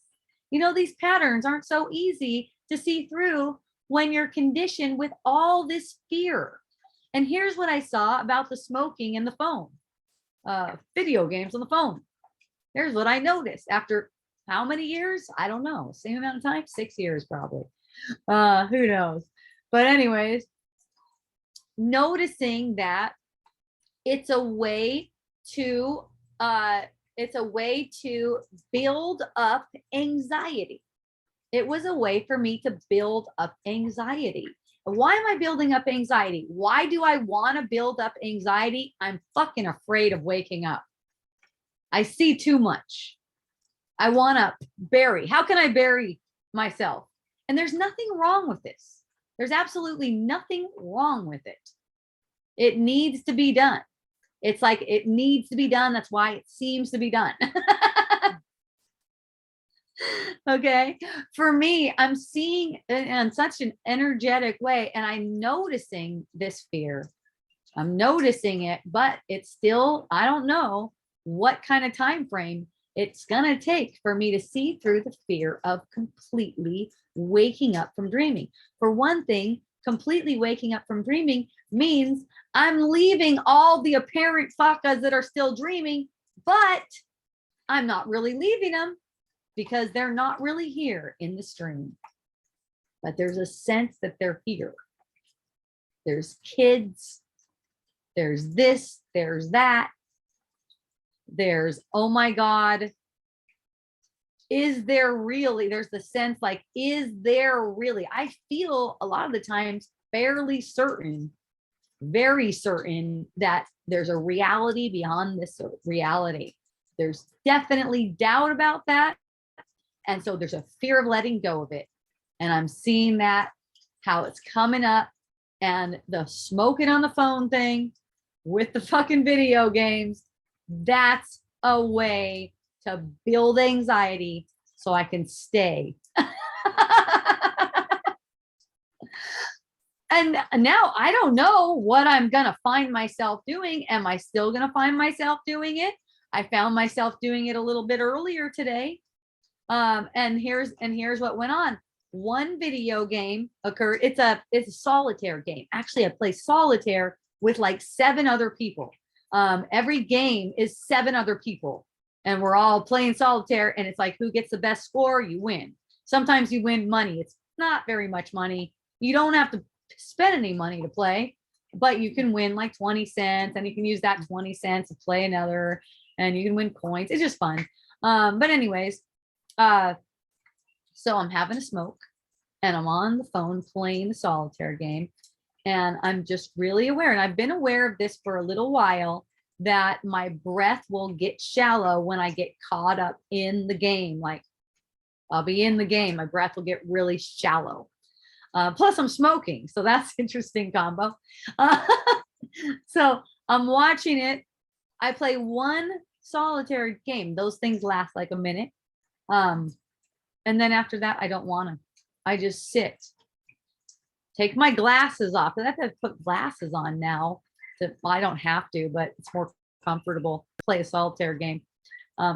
You know, these patterns aren't so easy to see through when you're conditioned with all this fear. And here's what I saw about the smoking and the phone. Video games on the phone. Here's what I noticed after how many years? I don't know. Same amount of time? 6 years probably. Who knows? But anyways, noticing that it's a way to build up anxiety. It was a way for me to build up anxiety. Why am I building up anxiety? Why do I want to build up anxiety? I'm fucking afraid of waking up. I see too much. I want to bury. How can I bury myself? And there's nothing wrong with this. There's absolutely nothing wrong with it. It needs to be done. It's like it needs to be done. That's why it seems to be done. Okay. For me, I'm seeing in such an energetic way, and I'm noticing this fear. I'm noticing it, but it's still, I don't know what kind of time frame it's going to take for me to see through the fear of completely waking up from dreaming. For one thing, completely waking up from dreaming means I'm leaving all the apparent fakas that are still dreaming, but I'm not really leaving them because they're not really here in the stream. But there's a sense that they're here. There's kids. There's this, there's that. There's, oh my God, is there really, there's the sense like, is there really, I feel a lot of the times fairly certain, very certain that there's a reality beyond this reality. There's definitely doubt about that. And so there's a fear of letting go of it. And I'm seeing that, how it's coming up, and the smoking on the phone thing with the fucking video games, that's a way to build anxiety so I can stay. And now I don't know what I'm going to find myself doing. Am I still going to find myself doing it? I found myself doing it a little bit earlier today. And here's what went on. One video game occurred. It's a solitaire game. Actually, I play solitaire with like 7 other people. Every game is 7 other people, and we're all playing solitaire, and it's like, who gets the best score, you win. Sometimes you win money. It's not very much money. You don't have to spend any money to play, but you can win like 20 cents, and you can use that 20 cents to play another, and you can win coins. It's just fun. But anyways, so I'm having a smoke, and I'm on the phone playing the solitaire game. And I'm just really aware, and I've been aware of this for a little while, that my breath will get shallow when I get caught up in the game. Like, I'll be in the game, my breath will get really shallow. Plus I'm smoking, so that's interesting combo. So I'm watching it. I play one solitary game. Those things last like a minute. And then after that, I don't want to. I just sit. Take my glasses off. I have to put glasses on now. I don't have to, but it's more comfortable to play a solitaire game.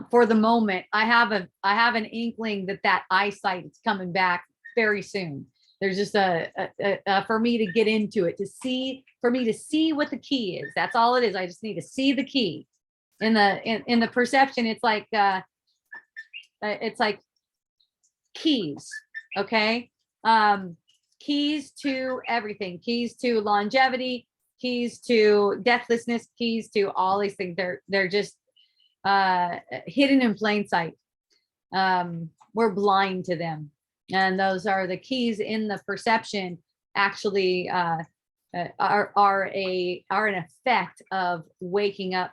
For the moment, I have an inkling that eyesight is coming back very soon. There's just for me to get into it, for me to see what the key is. That's all it is. I just need to see the key. In the perception, it's like keys. Okay. Keys to everything, keys to longevity, keys to deathlessness, keys to all these things. They're just hidden in plain sight. We're blind to them, and those are the keys in the perception. Actually, are an effect of waking up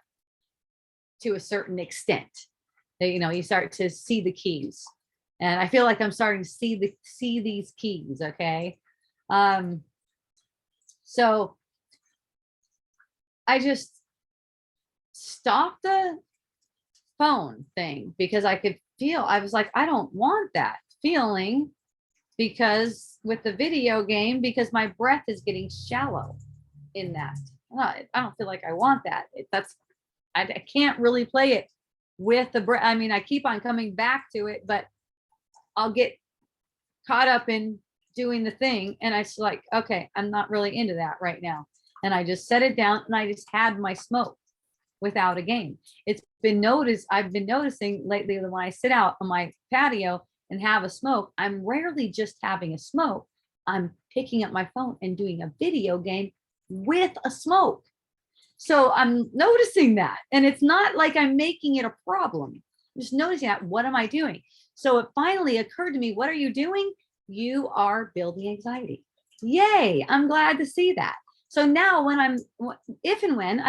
to a certain extent. You start to see the keys. And I feel like I'm starting to see these keys. Okay. So I just stopped the phone thing because I was like, I don't want that feeling, because with the video game, because my breath is getting shallow in that. I don't feel like I want that. I can't really play it with the breath. I mean, I keep on coming back to it, but I'll get caught up in doing the thing. And I was like, okay, I'm not really into that right now. And I just set it down, and I just had my smoke without a game. I've been noticing lately that when I sit out on my patio and have a smoke, I'm rarely just having a smoke. I'm picking up my phone and doing a video game with a smoke. So I'm noticing that. And it's not like I'm making it a problem. I'm just noticing that. What am I doing? So it finally occurred to me, what are you doing? You are building anxiety. Yay. I'm glad to see that. So now if and when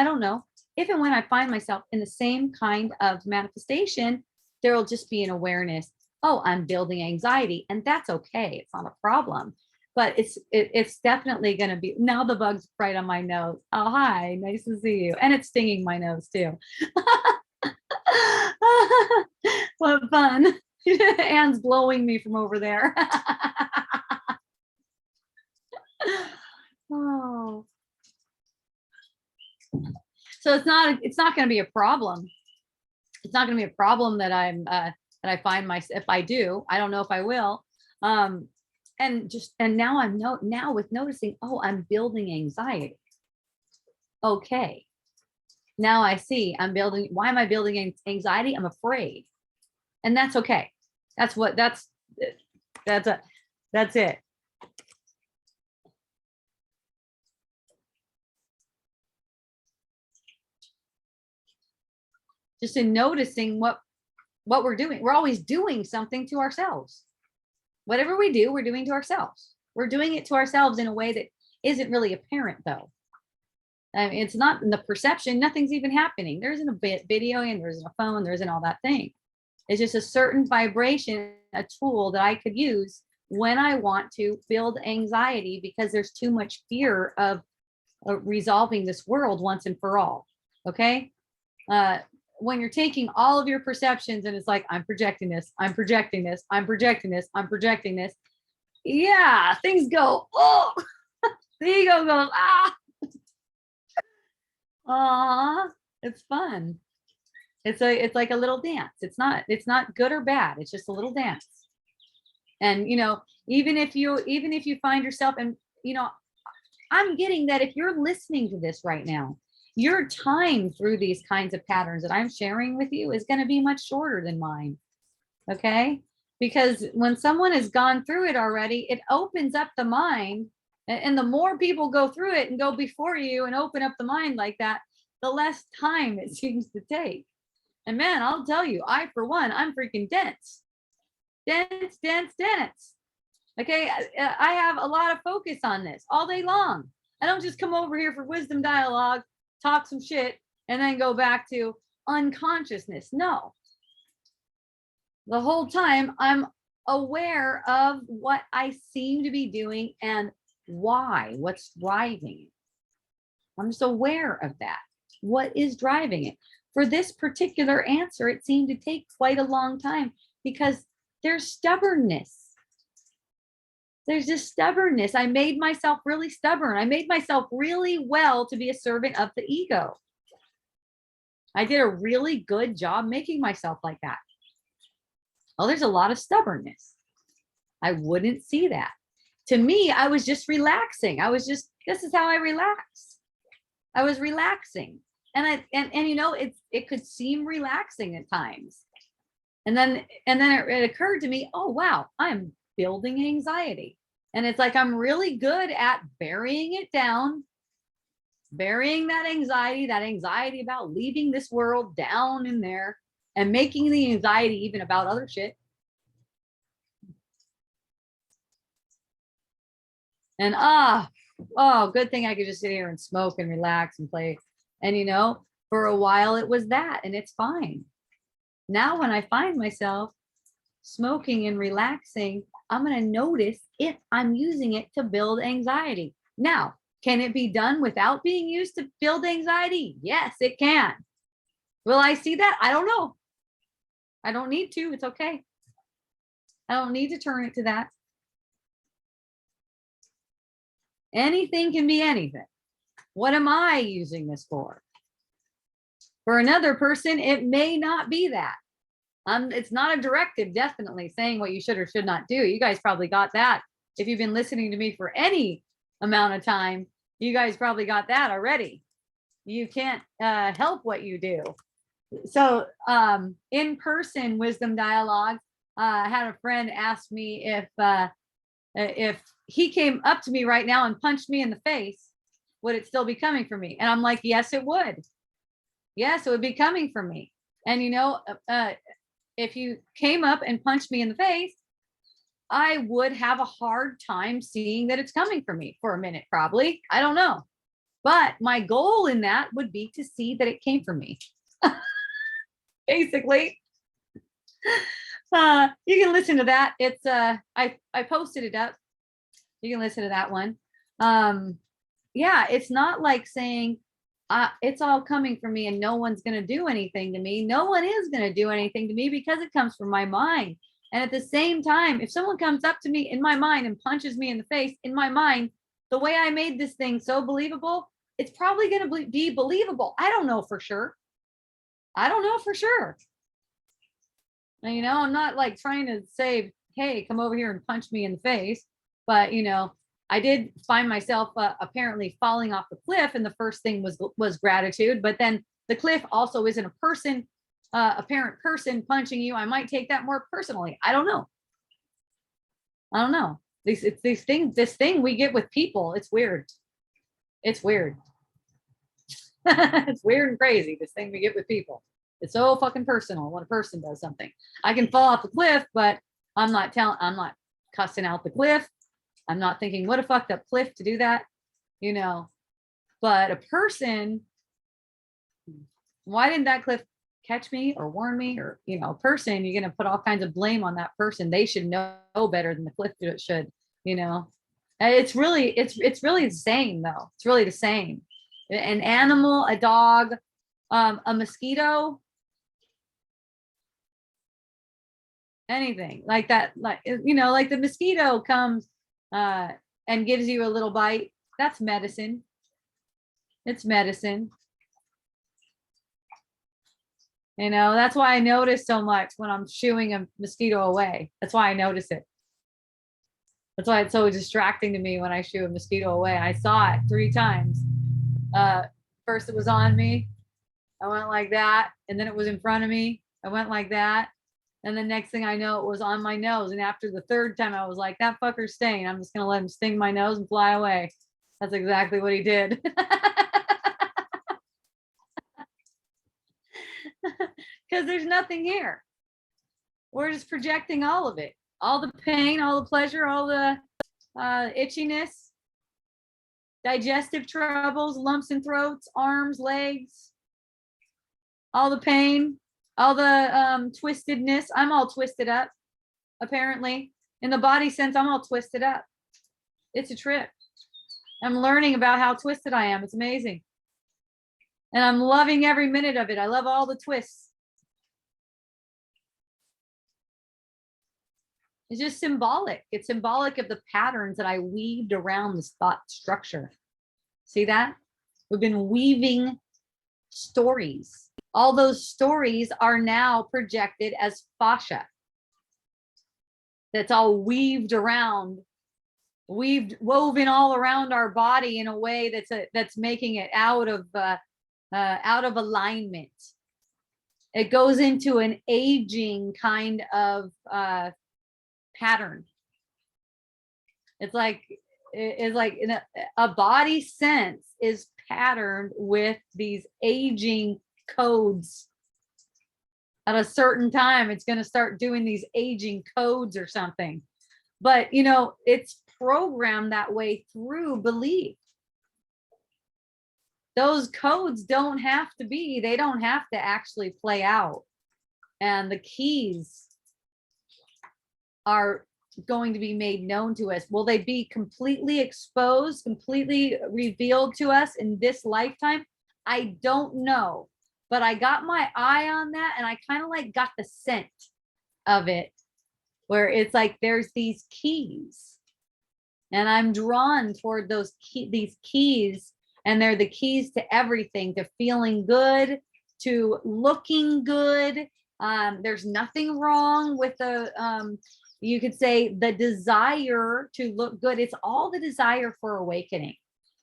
I find myself in the same kind of manifestation, there'll just be an awareness. Oh, I'm building anxiety, and that's okay. It's not a problem. but it's definitely going to be, now the bug's right on my nose. Oh, hi, nice to see you. And it's stinging my nose too. What fun. Anne's blowing me from over there. Oh. So it's not going to be a problem. It's not going to be a problem that that I find if I do, I don't know if I will. And now with noticing, oh, I'm building anxiety. Okay. Now I see why am I building anxiety? I'm afraid. And that's okay. That's it. Just in noticing what we're doing. We're always doing something to ourselves. Whatever we do, we're doing to ourselves. We're doing it to ourselves in a way that isn't really apparent though. I mean, it's not in the perception, nothing's even happening. There isn't a video and there isn't a phone, there isn't all that thing. It's just a certain vibration, a tool that I could use when I want to build anxiety because there's too much fear of resolving this world once and for all. Okay. When you're taking all of your perceptions and it's like, I'm projecting this, I'm projecting this, I'm projecting this, I'm projecting this. Yeah, things go, oh, the ego goes, it's fun. It's like a little dance. It's not good or bad. It's just a little dance. And, even if you find yourself, and, I'm getting that if you're listening to this right now, your time through these kinds of patterns that I'm sharing with you is going to be much shorter than mine. Okay. Because when someone has gone through it already, it opens up the mind. And the more people go through it and go before you and open up the mind like that, the less time it seems to take. And man, I'll tell you, for one, I'm freaking dense. Okay. I have a lot of focus on this all day long. I don't just come over here for wisdom dialogue, talk some shit, and then go back to unconsciousness. No. The whole time I'm aware of what I seem to be doing and what's driving it. I'm just aware of that. What is driving it? For this particular answer, it seemed to take quite a long time because there's stubbornness. There's just stubbornness. I made myself really stubborn. I made myself really well to be a servant of the ego. I did a really good job making myself like that. Oh, there's a lot of stubbornness. I wouldn't see that. To me, I was just relaxing. This is how I relax. I was relaxing. And it could seem relaxing at times. And then it occurred to me, oh, wow, I'm building anxiety. And it's like, I'm really good at burying it down, burying that anxiety about leaving this world down in there and making the anxiety even about other shit. And good thing I could just sit here and smoke and relax and play. And for a while it was that, and it's fine. Now when I find myself smoking and relaxing, I'm going to notice if I'm using it to build anxiety. Now, can it be done without being used to build anxiety? Yes, it can. Will I see that? I don't know. I don't need to. It's okay. I don't need to turn it to that. Anything can be anything. What am I using this for? For another person, it may not be that. It's not a directive, definitely saying what you should or should not do. You guys probably got that. If you've been listening to me for any amount of time, you guys probably got that already. You can't help what you do. So in-person wisdom dialogue, I had a friend ask me if he came up to me right now and punched me in the face, would it still be coming for me? And I'm like, yes, it would. Yes, it would be coming for me. And if you came up and punched me in the face, I would have a hard time seeing that it's coming for me for a minute, probably. I don't know. But my goal in that would be to see that it came from me. Basically. You can listen to that. It's I posted it up. You can listen to that one. Yeah, it's not like saying it's all coming from me and no one's going to do anything to me. No one is going to do anything to me because it comes from my mind. And at the same time, if someone comes up to me in my mind and punches me in the face in my mind, the way I made this thing so believable, it's probably going to be believable. I don't know for sure. I don't know for sure. And, you know, I'm not like trying to say, hey, come over here and punch me in the face. But, you know, I did find myself apparently falling off the cliff. And the first thing was gratitude. But then the cliff also isn't a person, a parent person punching you. I might take that more personally. I don't know. I don't know. This thing we get with people, it's weird. It's weird. It's weird and crazy, this thing we get with people. It's so fucking personal when a person does something. I can fall off the cliff, but I'm not cussing out the cliff. I'm not thinking, what a fucked up cliff to do that, you know. But a person, why didn't that cliff catch me or warn me? Or, you know, a person, you're going to put all kinds of blame on that person. They should know better than the cliff should, you know. And it's really the same though. It's really the same. An animal, a dog, a mosquito, anything like that, like, you know, like the mosquito comes and gives you a little bite. That's medicine. It's medicine. You know, that's why I notice so much when I'm shooing a mosquito away. That's why I notice it. That's why it's so distracting to me when I shoo a mosquito away. I saw it 3 times. First it was on me. I went like that. And then it was in front of me. I went like that. And the next thing I know, it was on my nose. And after the 3rd time, I was like, that fucker's staying. I'm just going to let him sting my nose and fly away. That's exactly what he did. Because there's nothing here. We're just projecting all of it. All the pain, all the pleasure, all the itchiness, digestive troubles, lumps in throats, arms, legs, all the pain, all the twistedness. I'm all twisted up, apparently. In the body sense, I'm all twisted up. It's a trip. I'm learning about how twisted I am. It's amazing. And I'm loving every minute of it. I love all the twists. It's just symbolic. It's symbolic of the patterns that I weaved around this thought structure. See that? We've been weaving stories. All those stories are now projected as fascia. That's all weaved around, woven all around our body in a way that's making it out of alignment. It goes into an aging kind of pattern. It's like in a body sense is patterned with these aging codes. At a certain time, it's going to start doing these aging codes or something. But, you know, it's programmed that way through belief. Those codes don't have to actually play out. And the keys are going to be made known to us. Will they be completely exposed, completely revealed to us in this lifetime? I don't know. But I got my eye on that, and I kind of like got the scent of it, where it's like there's these keys, and I'm drawn toward these keys, and they're the keys to everything, to feeling good, to looking good. There's nothing wrong with you could say the desire to look good. It's all the desire for awakening.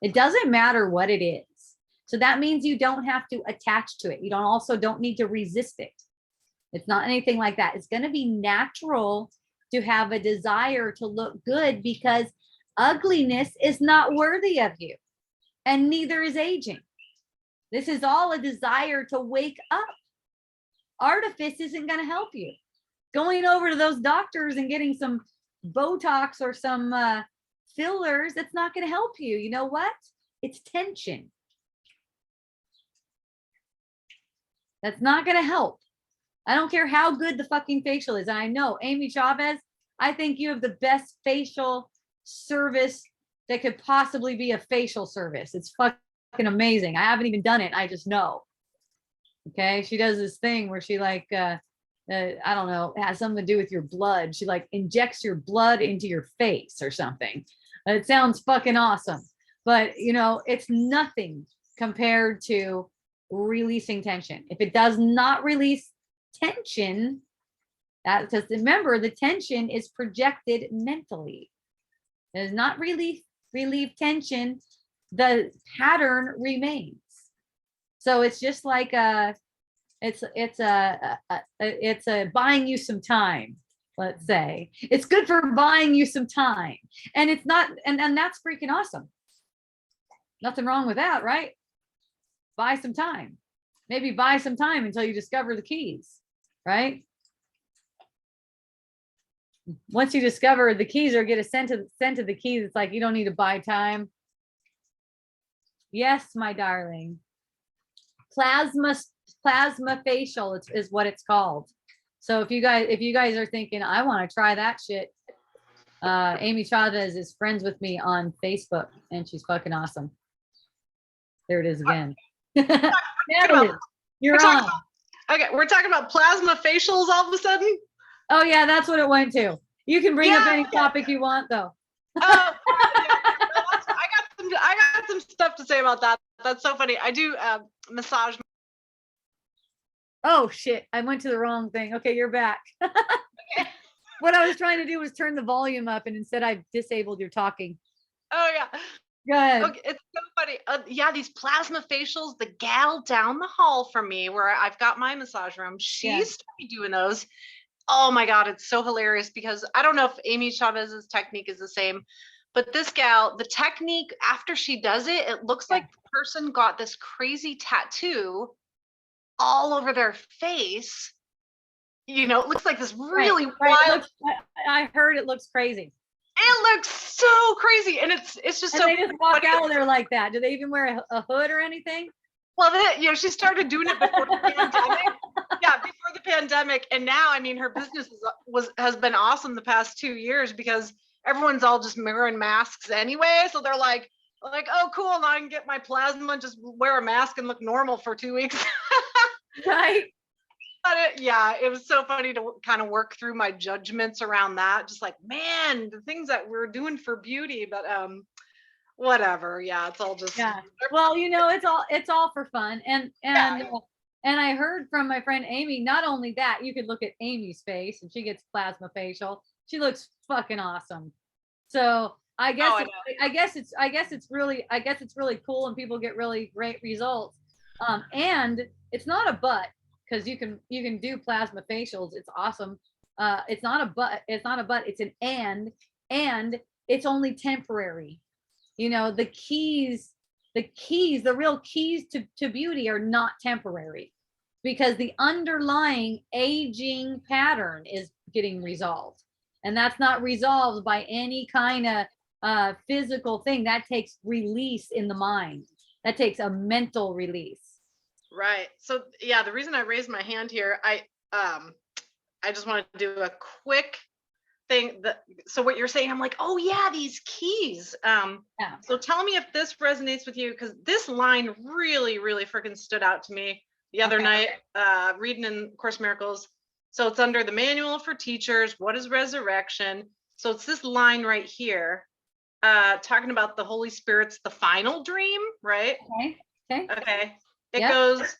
It doesn't matter what it is. So that means you don't have to attach to it. You don't need to resist it. It's not anything like that. It's going to be natural to have a desire to look good, because ugliness is not worthy of you, and neither is aging. This is all a desire to wake up. Artifice isn't going to help you. Going over to those doctors and getting some Botox or some fillers, that's not going to help you. You know what? It's tension. That's not going to help. I don't care how good the fucking facial is. And I know, Amy Chavez, I think you have the best facial service that could possibly be a facial service. It's fucking amazing. I haven't even done it. I just know. Okay. She does this thing where she like, I don't know, it has something to do with your blood. She like injects your blood into your face or something. It sounds fucking awesome. But, you know, it's nothing compared to releasing tension. If it does not release tension, that just remember the tension is projected mentally. It does not relieve tension. The pattern remains. So it's just like it's a buying you some time. Let's say it's good for buying you some time, and it's not, and that's freaking awesome. Nothing wrong with that, right? Buy some time. Maybe buy some time until you discover the keys, right? Once you discover the keys or get a sent to the keys, it's like you don't need to buy time. Yes, my darling. Plasma facial is what it's called. So if you guys are thinking, I want to try that shit, Amy Chavez is friends with me on Facebook, and she's fucking awesome. There it is again. Natalie, you're on. Okay, we're talking about plasma facials all of a sudden. Oh yeah, that's what it went to. You can bring up any topic you want, though. I got some stuff to say about that. That's so funny. I do massage. Oh shit! I went to the wrong thing. Okay, you're back. Okay. What I was trying to do was turn the volume up, and instead I disabled your talking. Oh yeah. Go ahead. Okay, it's so funny. Yeah, these plasma facials. The gal down the hall from me, where I've got my massage room, she started doing those. Oh my God, it's so hilarious because I don't know if Amy Chavez's technique is the same, but this gal, the technique after she does it, it looks like the person got this crazy tattoo all over their face. You know, it looks like this really wild. I heard it looks crazy. It looks so crazy, and it's just and so. They just walk out of there like that. Do they even wear a hood or anything? Well, she started doing it before the pandemic. Yeah, before the pandemic, and now, I mean, her business has been awesome the past 2 years because everyone's all just wearing masks anyway. So they're like, oh, cool, now I can get my plasma and just wear a mask and look normal for 2 weeks. Right. But it was so funny to kind of work through my judgments around that. Just like, man, the things that we're doing for beauty, but whatever. Yeah, it's all just. Yeah. Well, you know, it's all for fun, and I heard from my friend Amy. Not only that, you could look at Amy's face, and she gets plasma facial. She looks fucking awesome. So I guess it's really cool, and people get really great results. And it's not a but, because you can do plasma facials. It's awesome. It's not a but. It's an and it's only temporary. You know, the real keys to beauty are not temporary, because the underlying aging pattern is getting resolved. And that's not resolved by any kind of physical thing. That takes release in the mind. That takes a mental release. Right. So yeah, the reason I raised my hand here, I just wanted to do a quick thing. So what you're saying, I'm like, oh yeah, these keys. So tell me if this resonates with you, because this line really, really freaking stood out to me the other night, reading in Course Miracles. So it's under the Manual for Teachers. What is resurrection? So it's this line right here, talking about the Holy Spirit's the final dream, right? Okay. It goes,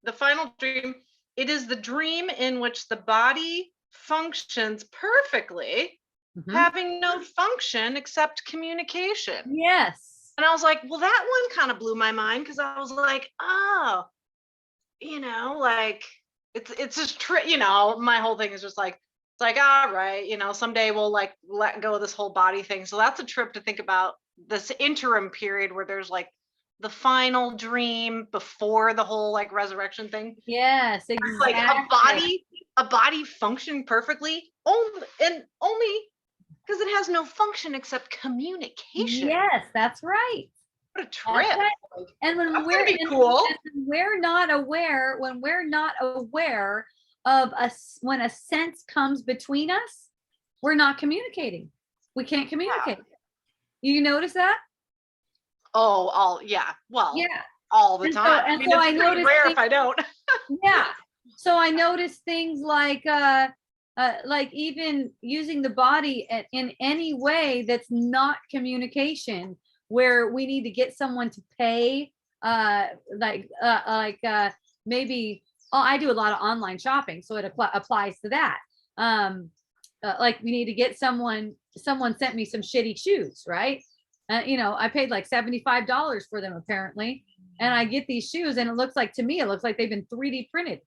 the final dream, it is the dream in which the body functions perfectly, having no function except communication. Yes. And I was like, well, that one kind of blew my mind, because I was like, oh, you know, like it's just my whole thing is just like, it's like, all right, someday we'll like let go of this whole body thing. So that's a trip to think about, this interim period where there's like the final dream before the whole like resurrection thing. Yes, exactly. Like a body functioning perfectly only because it has no function except communication. Yes, that's right. What a trip. Right. And when we're not aware of when a sense comes between us, we're not communicating. We can't communicate. You notice that? Oh, all yeah. Well, Yeah. all the And so- time. and I mean, so it's I pretty noticed rare things- if I don't. Yeah. So I noticed things like even using the body in any way that's not communication, where we need to get someone to pay, maybe, oh, I do a lot of online shopping, so it applies to that. Like we need to get someone sent me some shitty shoes, right? I paid like $75 for them apparently. And I get these shoes and it looks like they've been 3D printed.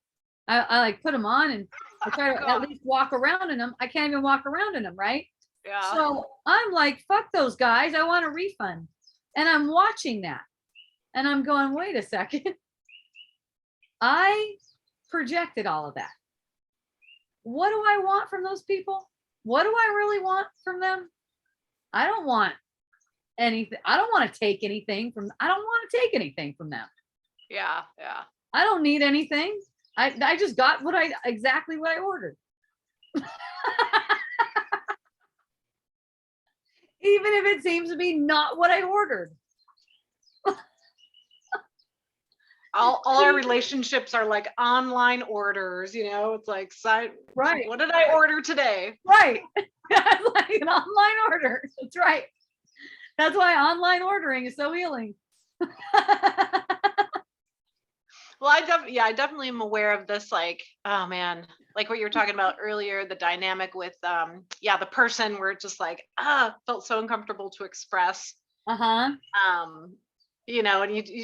I like put them on and I try to at least walk around in them. I can't even walk around in them, right? Yeah. So I'm like, fuck those guys. I want a refund. And I'm watching that. And I'm going, wait a second. I projected all of that. What do I want from those people? What do I really want from them? I don't want anything. I don't want to take anything from them. Yeah. Yeah. I don't need anything. I just got exactly what I ordered. Even if it seems to be not what I ordered. All our relationships are like online orders, it's like Right. What did I order today? Right. Like an online order. That's right. That's why online ordering is so healing. Well, I definitely am aware of this, like, oh man, like what you were talking about earlier, the dynamic with the person where it just like felt so uncomfortable to express. Uh-huh. And you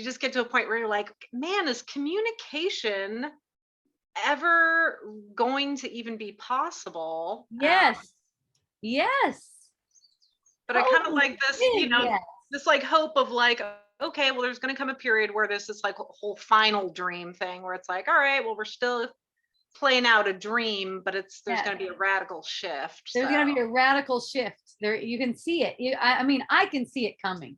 just get to a point where you're like, man, is communication ever going to even be possible? Yes. Yes. But I kind of like this, Yes. this like hope of like, okay, well, there's going to come a period where there's this like whole final dream thing where it's like, all right, well, we're still playing out a dream, but there's going to be a radical shift. There's going to be a radical shift there. You can see it. I mean, I can see it coming.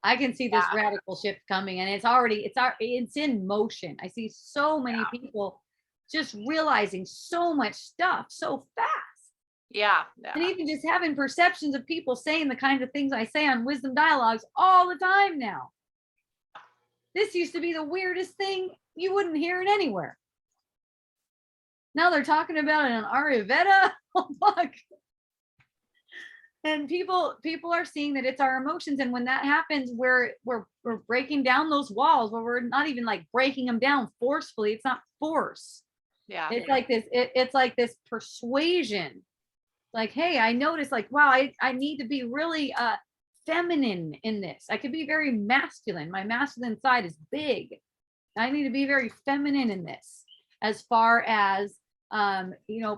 I can see this radical shift coming, and it's in motion. I see so many people just realizing so much stuff so fast. Yeah. And even just having perceptions of people saying the kinds of things I say on Wisdom Dialogues all the time now. This used to be the weirdest thing. You wouldn't hear it anywhere. Now they're talking about it on Ayurveda. Oh, fuck. And people are seeing that it's our emotions. And when that happens, we're breaking down those walls, where we're not even like breaking them down forcefully. It's not force. Yeah. It's like this, it's like this persuasion. Like, hey, I noticed like, wow, I need to be really feminine in this. I could be very masculine. My masculine side is big. I need to be very feminine in this, as far as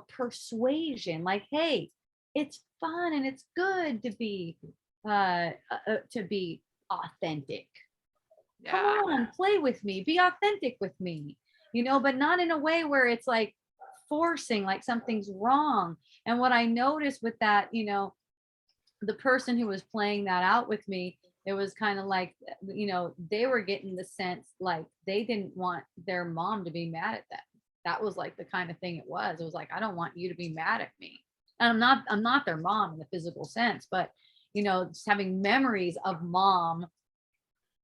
persuasion. Like, hey, it's fun and it's good to be authentic. Yeah. Come on, play with me, be authentic with me, but not in a way where it's like forcing, like something's wrong. And what I noticed with that, the person who was playing that out with me, it was kind of like, they were getting the sense like they didn't want their mom to be mad at them. That was like the kind of thing it was. It was like, I don't want you to be mad at me. And I'm not their mom in the physical sense, but just having memories of mom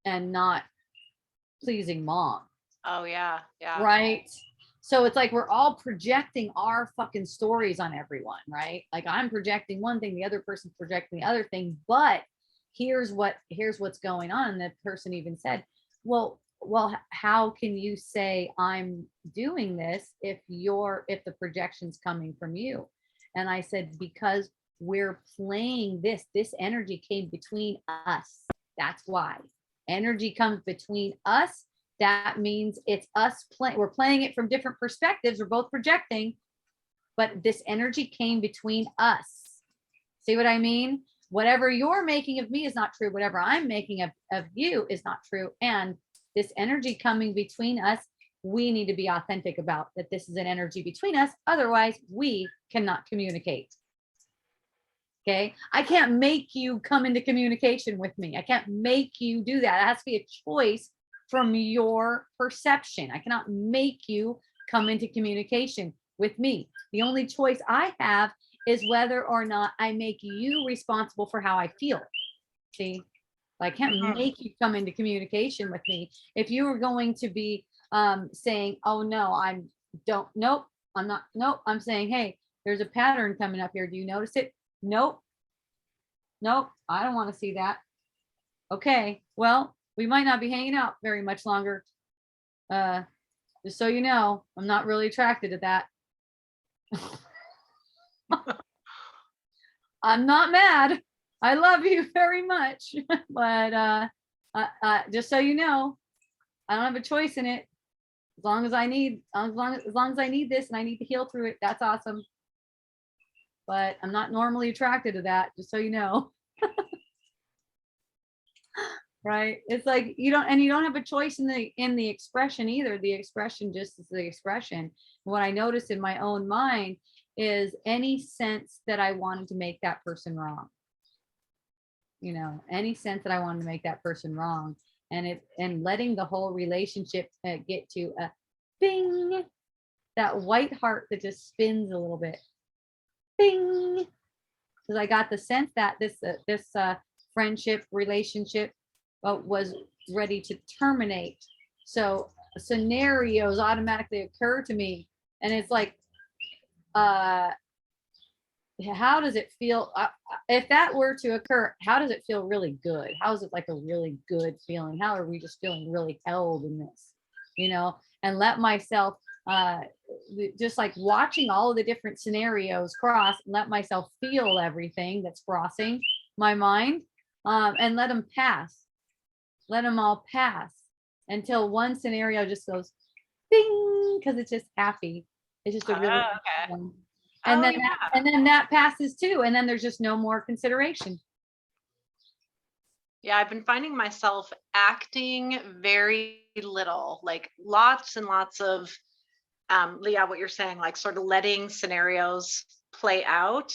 and not pleasing mom. Oh yeah. Yeah. Right. So it's like we're all projecting our fucking stories on everyone, right? Like I'm projecting one thing, the other person's projecting the other thing, but here's what's going on. And the person even said, well, how can you say I'm doing this if the projection's coming from you? And I said, because we're playing this energy came between us. That's why energy comes between us. That means it's us playing. We're playing it from different perspectives. We're both projecting, but this energy came between us. See what I mean? Whatever you're making of me is not true. Whatever I'm making of you is not true. And this energy coming between us, we need to be authentic about that. This is an energy between us. Otherwise, we cannot communicate. Okay. I can't make you come into communication with me. I can't make you do that. It has to be a choice from your perception. I cannot make you come into communication with me. The only choice I have is whether or not I make you responsible for how I feel. See, I can't make you come into communication with me. If you were going to be saying, oh no, nope, I'm not, nope, I'm saying, hey, there's a pattern coming up here. Do you notice it? Nope. Nope, I don't want to see that. Okay, well, we might not be hanging out very much longer. Just so you know, I'm not really attracted to that. I'm not mad. I love you very much, but just so you know, I don't have a choice in it. As long as I need this and I need to heal through it, that's awesome. But I'm not normally attracted to that, just so you know. Right? It's like you don't have a choice in the expression either. The expression just is the expression. What I notice in my own mind is any sense that I wanted to make that person wrong. You know, any sense that I wanted to make that person wrong, and letting the whole relationship get to a bing, that white heart that just spins a little bit, bing, because I got the sense that this friendship relationship was ready to terminate. So scenarios automatically occur to me, and it's like, how does it feel if that were to occur? How does it feel really good? How is it like a really good feeling? How are we just feeling really held in this, you know? And let myself just like watching all of the different scenarios cross, and let myself feel everything that's crossing my mind, and let them pass. Let them all pass until one scenario just goes bing, because it's just happy. It's just a really Okay. one. And then that passes too, and then there's just no more consideration. Yeah, I've been finding myself acting very little, like lots and lots of yeah, what you're saying, like sort of letting scenarios play out.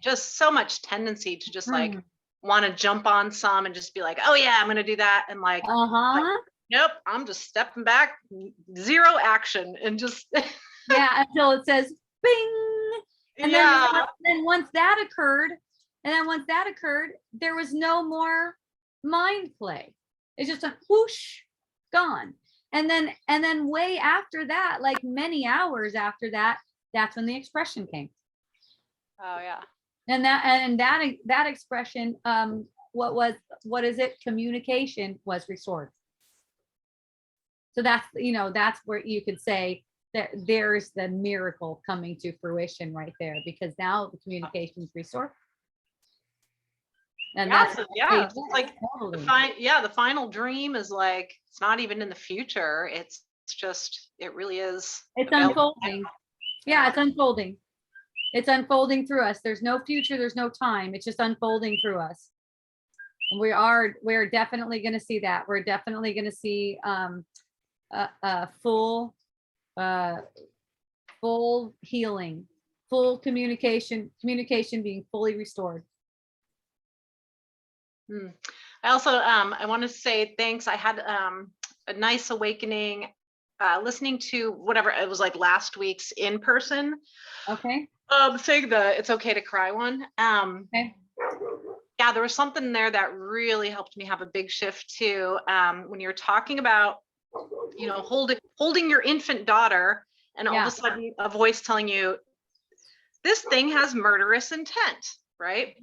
Just so much tendency to just like want to jump on some and just be like, oh yeah, I'm gonna do that, and like nope, I'm just stepping back, zero action, and just yeah, until it says bing. And then once that occurred, there was no more mind play. It's just a whoosh, gone. And then way after that, like many hours after that, that's when the expression came. Oh yeah. And that expression, what is it? Communication was restored. So that's where you could say that there's the miracle coming to fruition right there, because now the communication is restored. And it's like totally. The final dream is like, it's not even in the future. It's just, it really is. It's unfolding. Yeah, it's unfolding. It's unfolding through us. There's no future, there's no time. It's just unfolding through us. And we're definitely going to see that. We're definitely going to see full healing, full communication being fully restored. I also I want to say thanks. I had a nice awakening listening to whatever it was, like last week's in person. Okay. Saying the It's Okay to Cry one. Okay. Yeah, there was something there that really helped me have a big shift too. When you're talking about, holding your infant daughter, and all of a sudden a voice telling you this thing has murderous intent, right?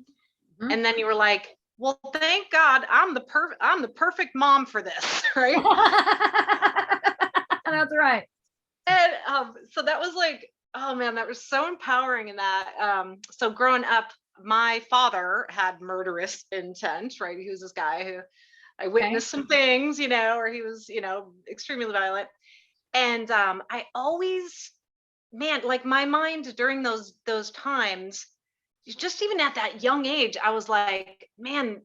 And then you were like, well, thank God I'm the perfect mom for this, right? That's right. And so that was like, oh man, that was so empowering in that. So growing up, my father had murderous intent, right? He was this guy who I witnessed some things, or he was, extremely violent. And I always, like my mind during those times, just even at that young age, I was like, man,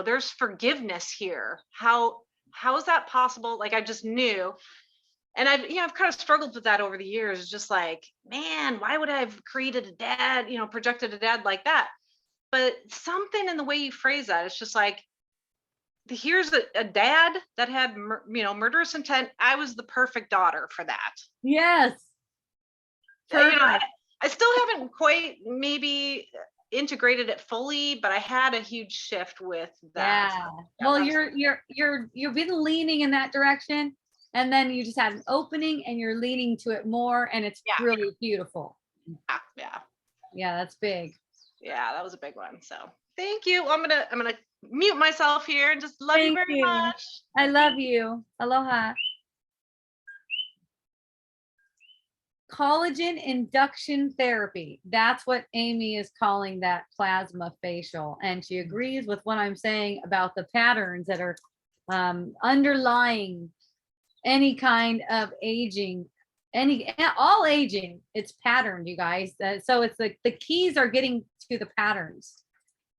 there's forgiveness here. How is that possible? Like, I just knew. And I've kind of struggled with that over the years. Just like, man, why would I have created a dad, projected a dad like that? But something in the way you phrase that, it's just like, here's a dad that had, murderous intent. I was the perfect daughter for that. Yes. I still haven't quite maybe integrated it fully, but I had a huge shift with that. Yeah. Yeah, Well, that was- you've been leaning in that direction, and then you just had an opening and you're leaning to it more, and it's Yeah. really beautiful. yeah, Yeah, that's big. yeah, that was a big one. So thank you. I'm gonna mute myself here and just love you Thank very you. much. I love you. Aloha. Collagen induction therapy. That's what Amy is calling that plasma facial. And she agrees with what I'm saying about the patterns that are underlying any kind of aging, all aging. It's patterned, you guys. So it's like the keys are getting to the patterns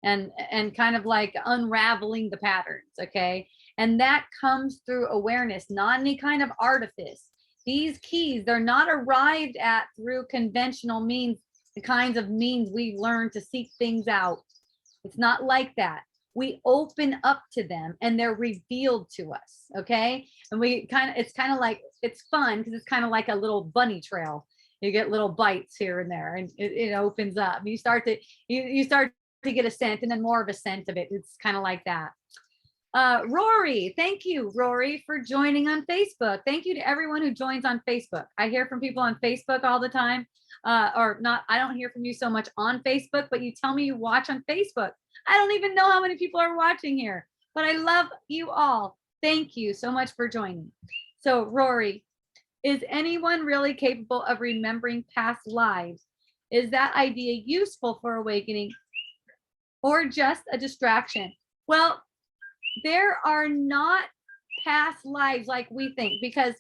and kind of like unraveling the patterns. Okay. And that comes through awareness, not any kind of artifice. These keys, they're not arrived at through conventional means, the kinds of means we learn to seek things out. It's not like that. We open up to them and they're revealed to us. Okay. And it's kind of like, it's fun because it's kind of like a little bunny trail. You get little bites here and there, and it opens up. You start to get a scent, and then more of a scent of it. It's kind of like that. Rory, thank you, Rory, for joining on Facebook. Thank you to everyone who joins on Facebook. I hear from people on Facebook all the time, or not. I don't hear from you so much on Facebook, but you tell me you watch on Facebook. I don't even know how many people are watching here, but I love you all. Thank you so much for joining. So, Rory, is anyone really capable of remembering past lives? Is that idea useful for awakening or just a distraction? Well, there are not past lives like we think, because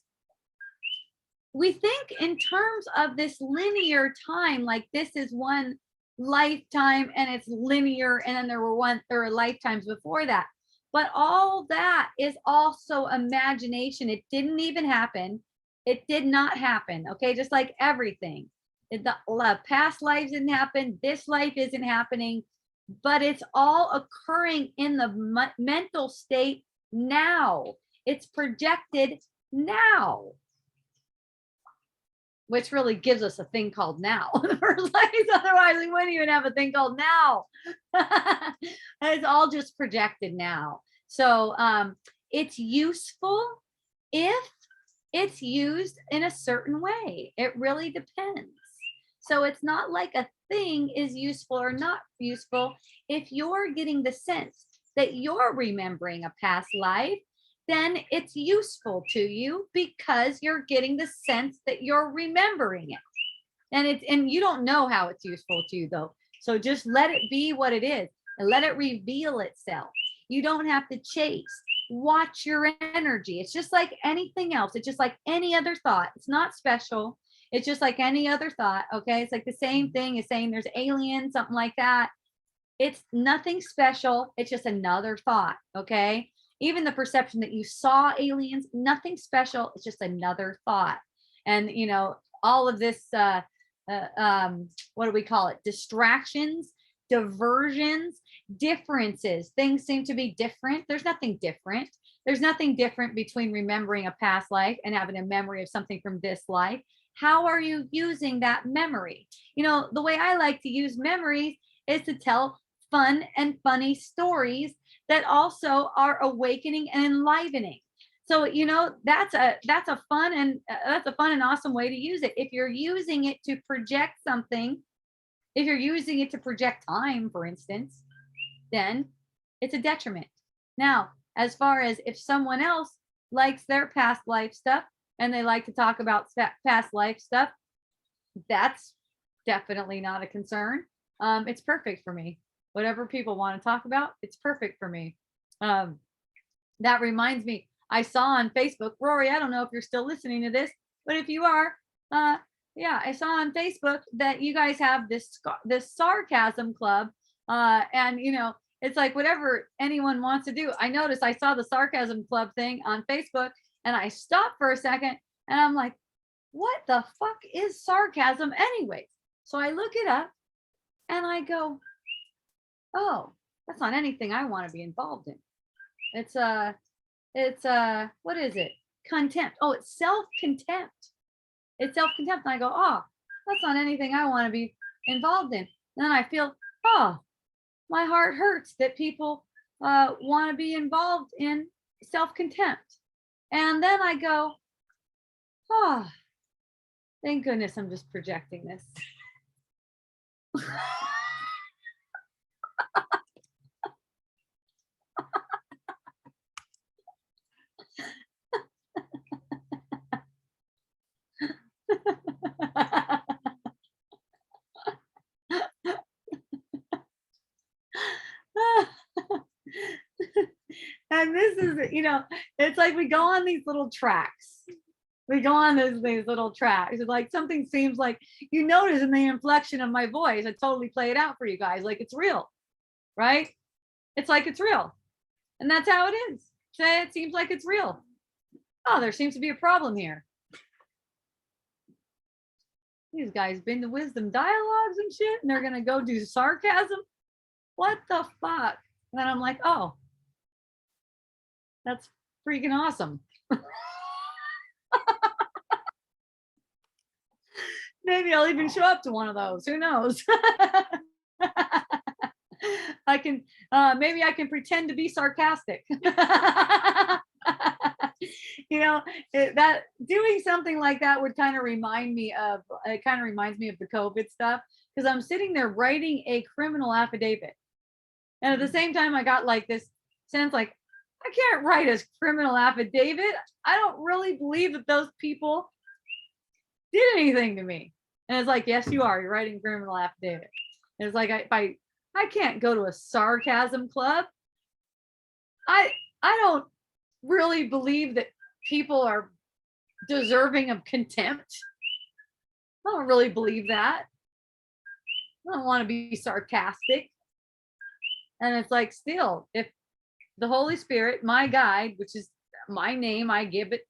we think in terms of this linear time, like this is one lifetime and it's linear, and then there were lifetimes before that. But all that is also imagination. It didn't even happen. It did not happen. Okay, just like everything. The past lives didn't happen. This life isn't happening, but it's all occurring in the mental state now. It's projected now, which really gives us a thing called now in the first place. Otherwise, we wouldn't even have a thing called now. It's all just projected now. So it's useful if it's used in a certain way. It really depends. So it's not like a thing is useful or not useful. If you're getting the sense that you're remembering a past life, then it's useful to you because you're getting the sense that you're remembering it. And you don't know how it's useful to you though. So just let it be what it is and let it reveal itself. You don't have to chase. Watch your energy. It's just like anything else. It's just like any other thought. It's not special. It's just like any other thought. Okay. It's like the same thing as saying there's aliens, something like that. It's nothing special. It's just another thought. Okay. Even the perception that you saw aliens, nothing special. It's just another thought. And, you know, all of this, what do we call it? Distractions, diversions, differences. Things seem to be different. There's nothing different. There's nothing different between remembering a past life and having a memory of something from this life. How are you using that memory? You know, the way I like to use memories is to tell fun and funny stories that also are awakening and enlivening. So, you know, that's a fun and awesome way to use it. If you're using it to project something, if you're using it to project time, for instance, then it's a detriment. Now, as far as if someone else likes their past life stuff and they like to talk about past life stuff, that's definitely not a concern. It's perfect for me. Whatever people want to talk about, it's perfect for me. That reminds me, I saw on Facebook, Rory, I don't know if you're still listening to this, but if you are, yeah, I saw on Facebook that you guys have this sarcasm club, and you know, it's like whatever anyone wants to do. I noticed I saw the sarcasm club thing on Facebook, and I stopped for a second, and I'm like, what the fuck is sarcasm anyway? So I look it up, and I go, oh, that's not anything I want to be involved in. It's what is it? Contempt. Oh, it's self-contempt. It's self-contempt. And I go, oh, That's not anything I want to be involved in. And then I feel, oh, my heart hurts that people want to be involved in self-contempt. And then I go, oh, thank goodness I'm just projecting this. And this is, it's like we go on these little tracks. We go on these little tracks. It's like something seems like, you notice in the inflection of my voice, I totally play it out for you guys like it's real, right? It's like it's real. And that's how it is. Say it seems like it's real. Oh, there seems to be a problem here. These guys been to wisdom dialogues and shit, and they're gonna go do sarcasm. What the fuck? And then I'm like, oh, that's freaking awesome. Maybe I'll even show up to one of those. Who knows? I can maybe I can pretend to be sarcastic. That doing something like that would kind of remind me of, it kind of reminds me of the COVID stuff, because I'm sitting there writing a criminal affidavit. And at the same time, I got like this sense like, I can't write a criminal affidavit. I don't really believe that those people did anything to me. And it's like, yes, you are. You're writing a criminal affidavit. And it's like, I can't go to a sarcasm club. I don't really believe that people are deserving of contempt. I don't really believe that. I don't want to be sarcastic. And it's like, still, if the Holy Spirit, my guide, which is my name, I give it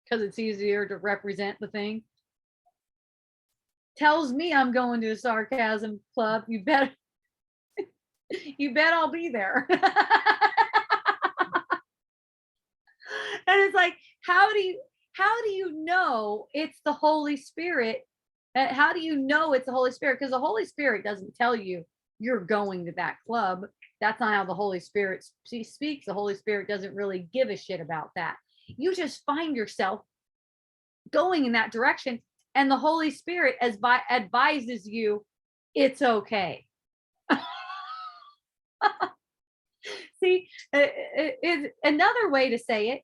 because it's easier to represent the thing, tells me I'm going to a sarcasm club, you bet I'll be there. And it's like, how do you know it's the Holy Spirit? How do you know it's the Holy Spirit? Because the Holy Spirit doesn't tell you you're going to that club. That's not how the Holy Spirit speaks. The Holy Spirit doesn't really give a shit about that. You just find yourself going in that direction, and the Holy Spirit advises you it's okay. See, another way to say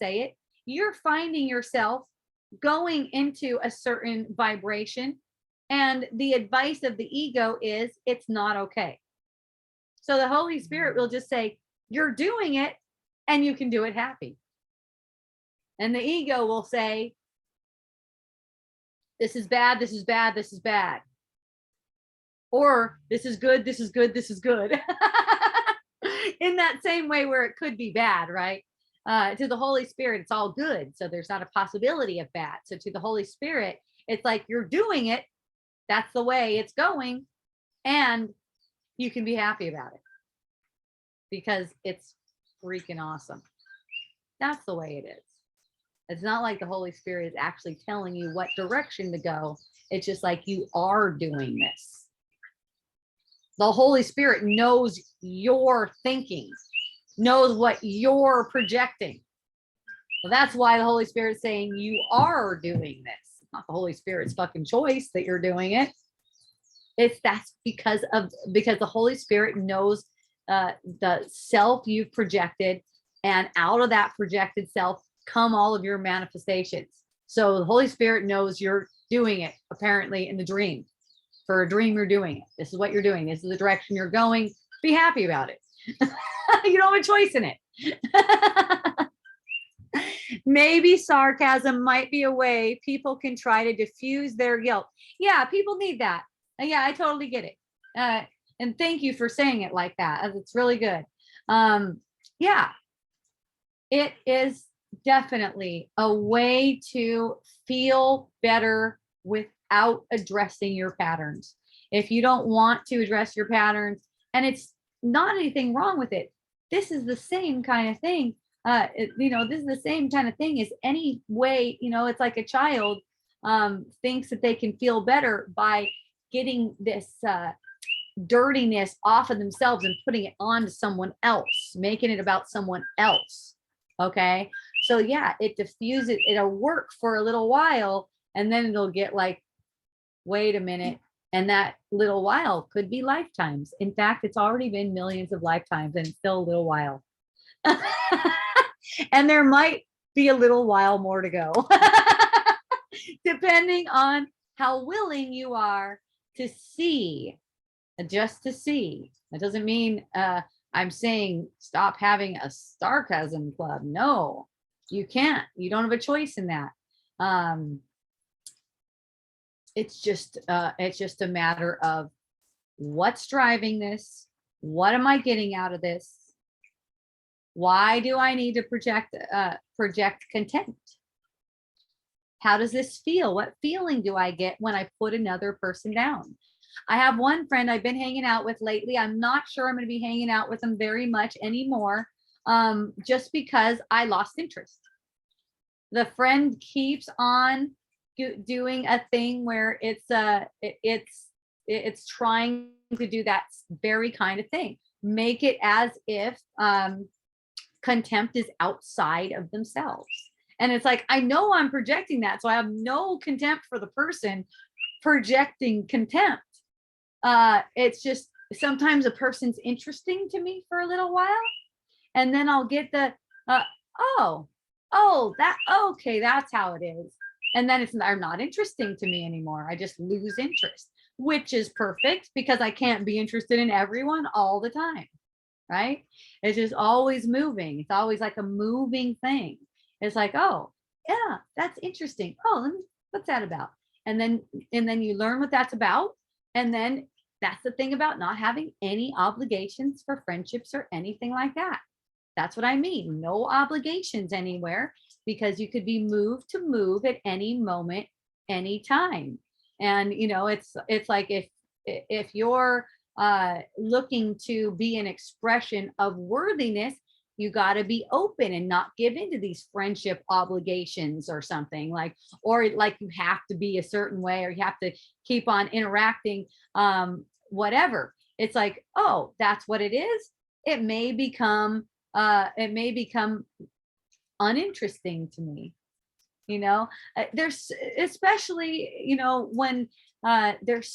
it, you're finding yourself going into a certain vibration, and the advice of the ego is it's not okay. So the Holy Spirit will just say, you're doing it and you can do it happy. And the ego will say, this is bad, this is bad, this is bad. Or this is good, this is good, this is good. In that same way where it could be bad, right? To the Holy Spirit, it's all good. So there's not a possibility of bad. So to the Holy Spirit, it's like you're doing it. That's the way it's going. And you can be happy about it because it's freaking awesome. That's the way it is. It's not like the Holy Spirit is actually telling you what direction to go. It's just like you are doing this. The Holy Spirit knows your thinking, knows what you're projecting. So that's why the Holy Spirit's saying you are doing this. Not the Holy Spirit's fucking choice that you're doing it. That's because the Holy Spirit knows the self you've projected, and out of that projected self come all of your manifestations. So the Holy Spirit knows you're doing it, apparently in the dream. For a dream, you're doing it. This is what you're doing. This is the direction you're going. Be happy about it. You don't have a choice in it. Maybe sarcasm might be a way people can try to diffuse their guilt. Yeah, people need that. Yeah, I totally get it. And thank you for saying it like that. It's really good. Yeah, it is definitely a way to feel better without addressing your patterns. If you don't want to address your patterns, and it's not anything wrong with it, this is the same kind of thing. This is the same kind of thing as any way, it's like a child thinks that they can feel better by getting this dirtiness off of themselves and putting it on to someone else, making it about someone else. Okay. So yeah, it diffuses, it'll work for a little while, and then it'll get like, wait a minute. And that little while could be lifetimes. In fact, it's already been millions of lifetimes, and it's still a little while. And there might be a little while more to go, depending on how willing you are to see, just to see. That doesn't mean I'm saying stop having a sarcasm club. No, you can't. You don't have a choice in that. It's just a matter of what's driving this. What am I getting out of this? Why do I need to project content? How does this feel? What feeling do I get when I put another person down? I have one friend I've been hanging out with lately. I'm not sure I'm going to be hanging out with him very much anymore, just because I lost interest. The friend keeps on doing a thing where it's trying to do that very kind of thing. Make it as if contempt is outside of themselves. And it's like, I know I'm projecting that, so I have no contempt for the person projecting contempt. It's just sometimes a person's interesting to me for a little while, and then I'll get the okay, that's how it is. And then they're not interesting to me anymore. I just lose interest, which is perfect because I can't be interested in everyone all the time, right? It's just always moving. It's always like a moving thing. It's like, oh yeah, that's interesting. Oh, what's that about? And then you learn what that's about. And then that's the thing about not having any obligations for friendships or anything like that. That's what I mean. No obligations anywhere, because you could be moved to move at any moment, anytime. And it's like if you're looking to be an expression of worthiness, you got to be open and not give into these friendship obligations or something or like you have to be a certain way, or you have to keep on interacting, whatever. It's like, oh, that's what it is. It may become uninteresting to me. There's especially, when there's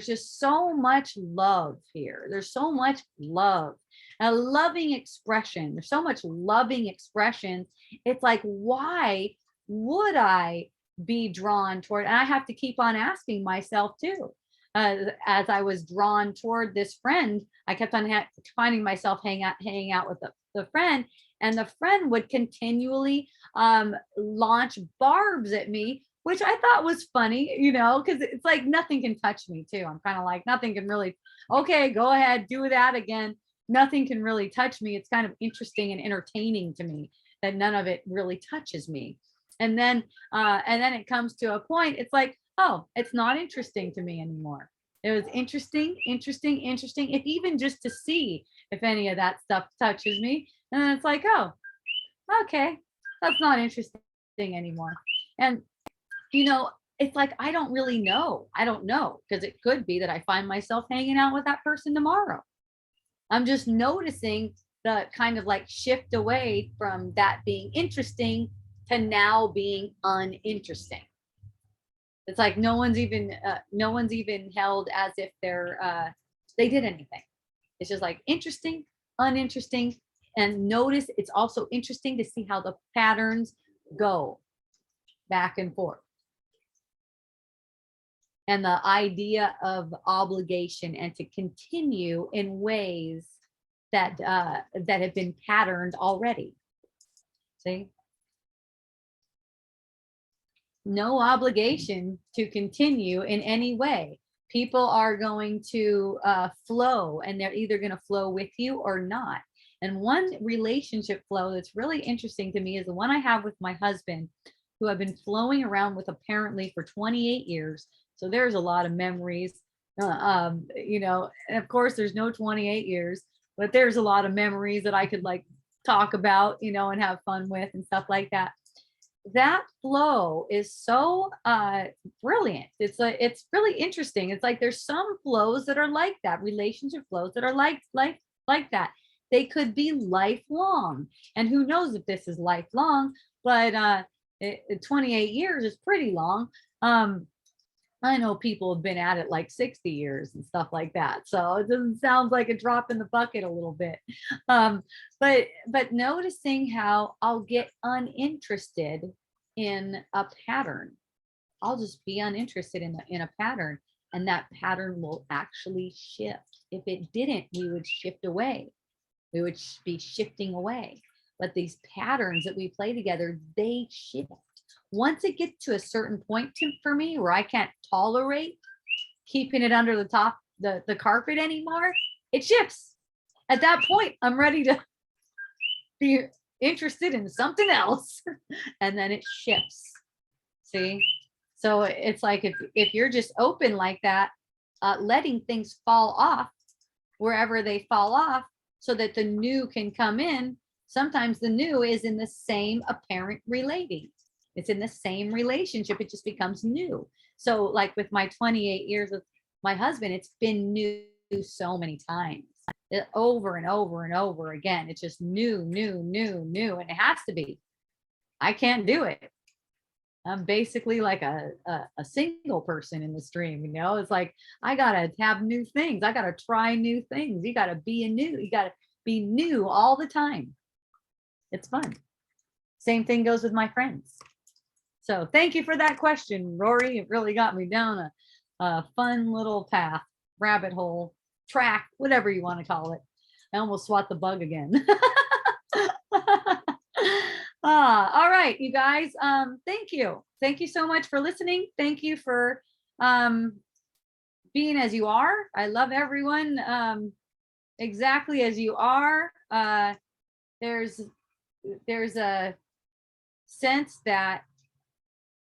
just so much love here. There's so much love, a loving expression. There's so much loving expressions. It's like, why would I be drawn toward? And I have to keep on asking myself too. As I was drawn toward this friend, I kept on finding myself hanging out with the friend, and the friend would continually launch barbs at me, which I thought was funny, because it's like nothing can touch me too. I'm kind of like, nothing can really, okay, go ahead, do that again. Nothing can really touch me. It's kind of interesting and entertaining to me that none of it really touches me. And then it comes to a point, it's like, oh, it's not interesting to me anymore. It was interesting, if even just to see if any of that stuff touches me. And then it's like, oh, okay, that's not interesting anymore. And, it's like, I don't really know. I don't know, because it could be that I find myself hanging out with that person tomorrow. I'm just noticing the kind of like shift away from that being interesting to now being uninteresting. It's like no one's even held as if they did anything. It's just like interesting, uninteresting, and notice it's also interesting to see how the patterns go back and forth. And the idea of obligation and to continue in ways that have been patterned already. See? No obligation to continue in any way. People are going to flow, and they're either going to flow with you or not. And one relationship flow that's really interesting to me is the one I have with my husband, who I've been flowing around with apparently for 28 years. So there's a lot of memories, and of course there's no 28 years, but there's a lot of memories that I could like talk about, and have fun with and stuff like that. that flow is so brilliant. It's really interesting. It's like there's some flows that are like that, relationship flows that are like that. They could be lifelong, and who knows if this is lifelong, but 28 years is pretty long. I know people have been at it like 60 years and stuff like that. So it doesn't sound like a drop in the bucket a little bit. But noticing how I'll get uninterested in a pattern. I'll just be uninterested in a pattern, and that pattern will actually shift. If it didn't, we would shift away. We would be shifting away. But these patterns that we play together, they shift. Once it gets to a certain point for me where I can't tolerate keeping it under the carpet anymore, it shifts. At that point, I'm ready to be interested in something else. And then it shifts. See? So it's like if you're just open like that, letting things fall off wherever they fall off so that the new can come in. Sometimes the new is in the same apparent relating. It's in the same relationship. It just becomes new. So like with my 28 years with my husband, it's been new so many times, over and over and over again. It's just new. And it has to be. I can't do it. I'm basically like a single person in the stream, it's like, I gotta have new things. I gotta try new things. You gotta be you gotta be new all the time. It's fun. Same thing goes with my friends. So thank you for that question, Rory. It really got me down a fun little path, rabbit hole, track, whatever you want to call it. I almost swat the bug again. All right, you guys. Thank you. Thank you so much for listening. Thank you for being as you are. I love everyone exactly as you are. There's a sense that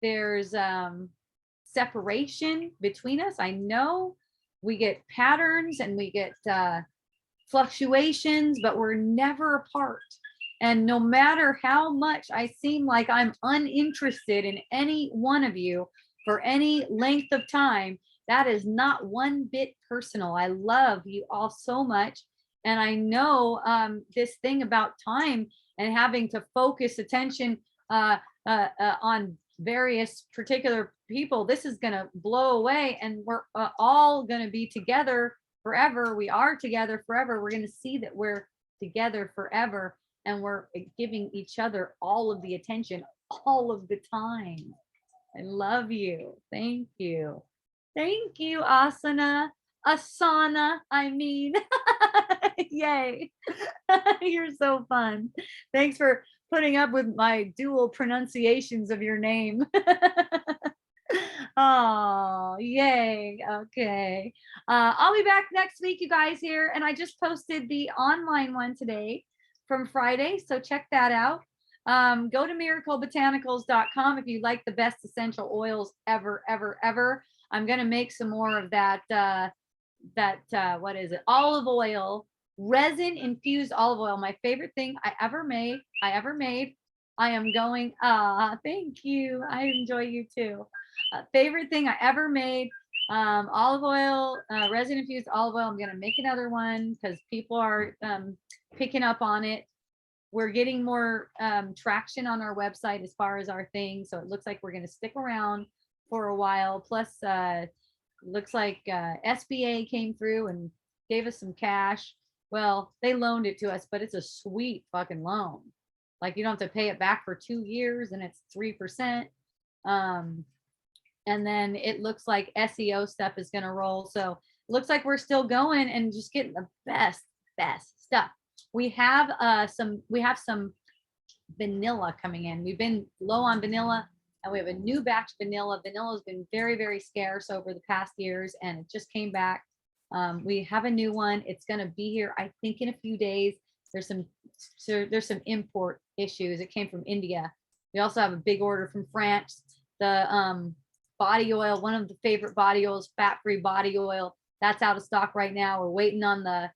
there's separation between us. I know we get patterns and we get fluctuations, but we're never apart. And no matter how much I seem like I'm uninterested in any one of you for any length of time, that is not one bit personal. I love you all so much. And I know this thing about time and having to focus attention on various particular people, this is going to blow away, and we're all going to be together forever. We are together forever. We're going to see that we're together forever, and we're giving each other all of the attention all of the time. I love you. Thank you. Thank you, Asana. Asana, I mean. Yay. You're so fun. Thanks for putting up with my dual pronunciations of your name. Oh, yay. Okay. I'll be back next week, you guys, here. And I just posted the online one today from Friday. So check that out. Go to miraclebotanicals.com if you like the best essential oils ever, ever, ever. I'm going to make some more of that, what is it? Olive oil, resin infused olive oil. My favorite thing I ever made. I am going, thank you. I enjoy you too. Favorite thing I ever made, olive oil, resin infused olive oil. I'm going to make another one because people are picking up on it. We're getting more traction on our website as far as our thing. So it looks like we're going to stick around for a while. Plus, looks like SBA came through and gave us some cash. Well, they loaned it to us, but it's a sweet fucking loan. Like you don't have to pay it back for 2 years, and it's 3%. And then it looks like SEO stuff is going to roll. So it looks like we're still going and just getting the best stuff. We have some vanilla coming in. We've been low on vanilla, and we have a new batch of vanilla. Vanilla has been very, very scarce over the past years, and it just came back. We have a new one. It's going to be here, I think, in a few days. There's some import issues. It came from India. We also have a big order from France. The body oil, one of the favorite body oils, fat-free body oil, that's out of stock right now. We're waiting on the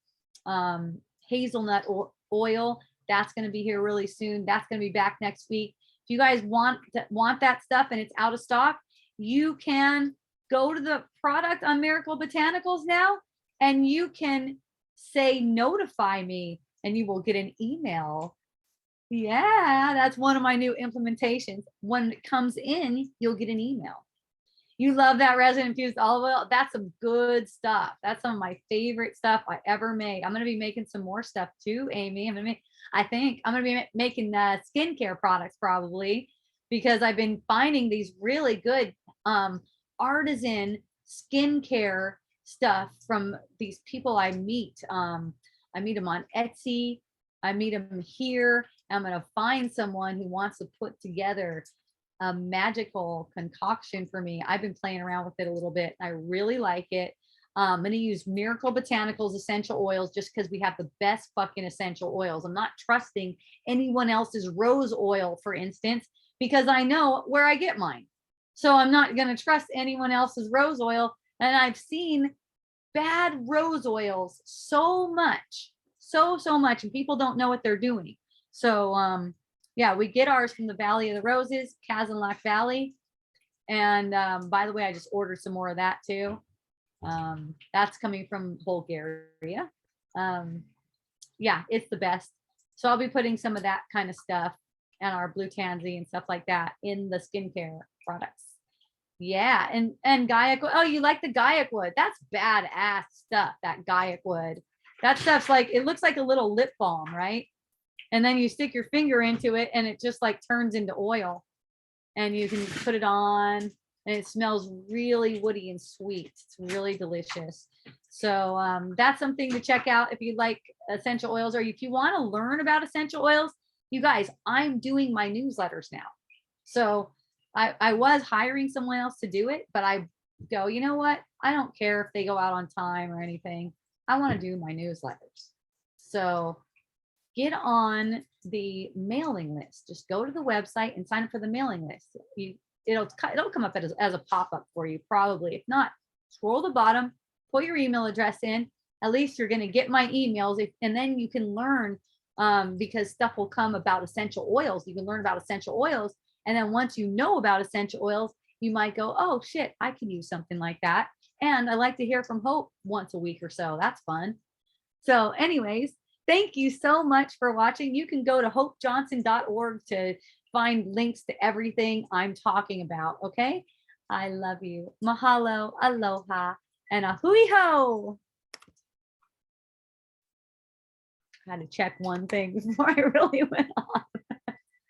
hazelnut oil. That's going to be here really soon. That's going to be back next week. you guys want that stuff and it's out of stock, you can go to the product on Miracle Botanicals now, and you can say notify me, and you will get an email. Yeah, that's one of my new implementations. When it comes in, you'll get an email. You love that resin infused olive oil. That's some good stuff. That's some of my favorite stuff I ever made. I'm going to be making some more stuff too, Amy. I think I'm going to be making skincare products probably, because I've been finding these really good artisan skincare stuff from these people I meet. I meet them on Etsy. I meet them here. I'm going to find someone who wants to put together a magical concoction for me. I've been playing around with it a little bit. I really like it. I'm going to use Miracle Botanicals essential oils just because we have the best fucking essential oils. I'm not trusting anyone else's rose oil, for instance, because I know where I get mine. So I'm not going to trust anyone else's rose oil. And I've seen bad rose oils so much, so much, and people don't know what they're doing. So yeah, we get ours from the Valley of the Roses, Kazanlak Valley. And by the way, I just ordered some more of that too. That's coming from Bulgaria. Yeah, it's the best. So I'll be putting some of that kind of stuff and our blue tansy and stuff like that in the skincare products. Yeah, and Gaiac wood. Oh, you like the Gaiac wood? That's badass stuff, that Gaiac wood. That stuff's like, it looks like a little lip balm, right? And then you stick your finger into it and it just like turns into oil, and you can put it on, and it smells really woody and sweet. It's really delicious. So that's something to check out if you like essential oils, or if you want to learn about essential oils. You guys, I'm doing my newsletters now. So I was hiring someone else to do it, but I go, you know what? I don't care if they go out on time or anything. I want to do my newsletters. So get on the mailing list. Just go to the website and sign up for the mailing list. It'll come up as a pop-up for you, probably. If not, scroll to the bottom, put your email address in. At least you're going to get my emails, and then you can learn, because stuff will come about essential oils. You can learn about essential oils. And then once you know about essential oils, you might go, oh shit, I can use something like that. And I like to hear from Hope once a week or so. That's fun. So anyways, thank you so much for watching. You can go to hopejohnson.org to find links to everything I'm talking about. Okay. I love you. Mahalo, aloha, and a hui ho. I had to check one thing before I really went off.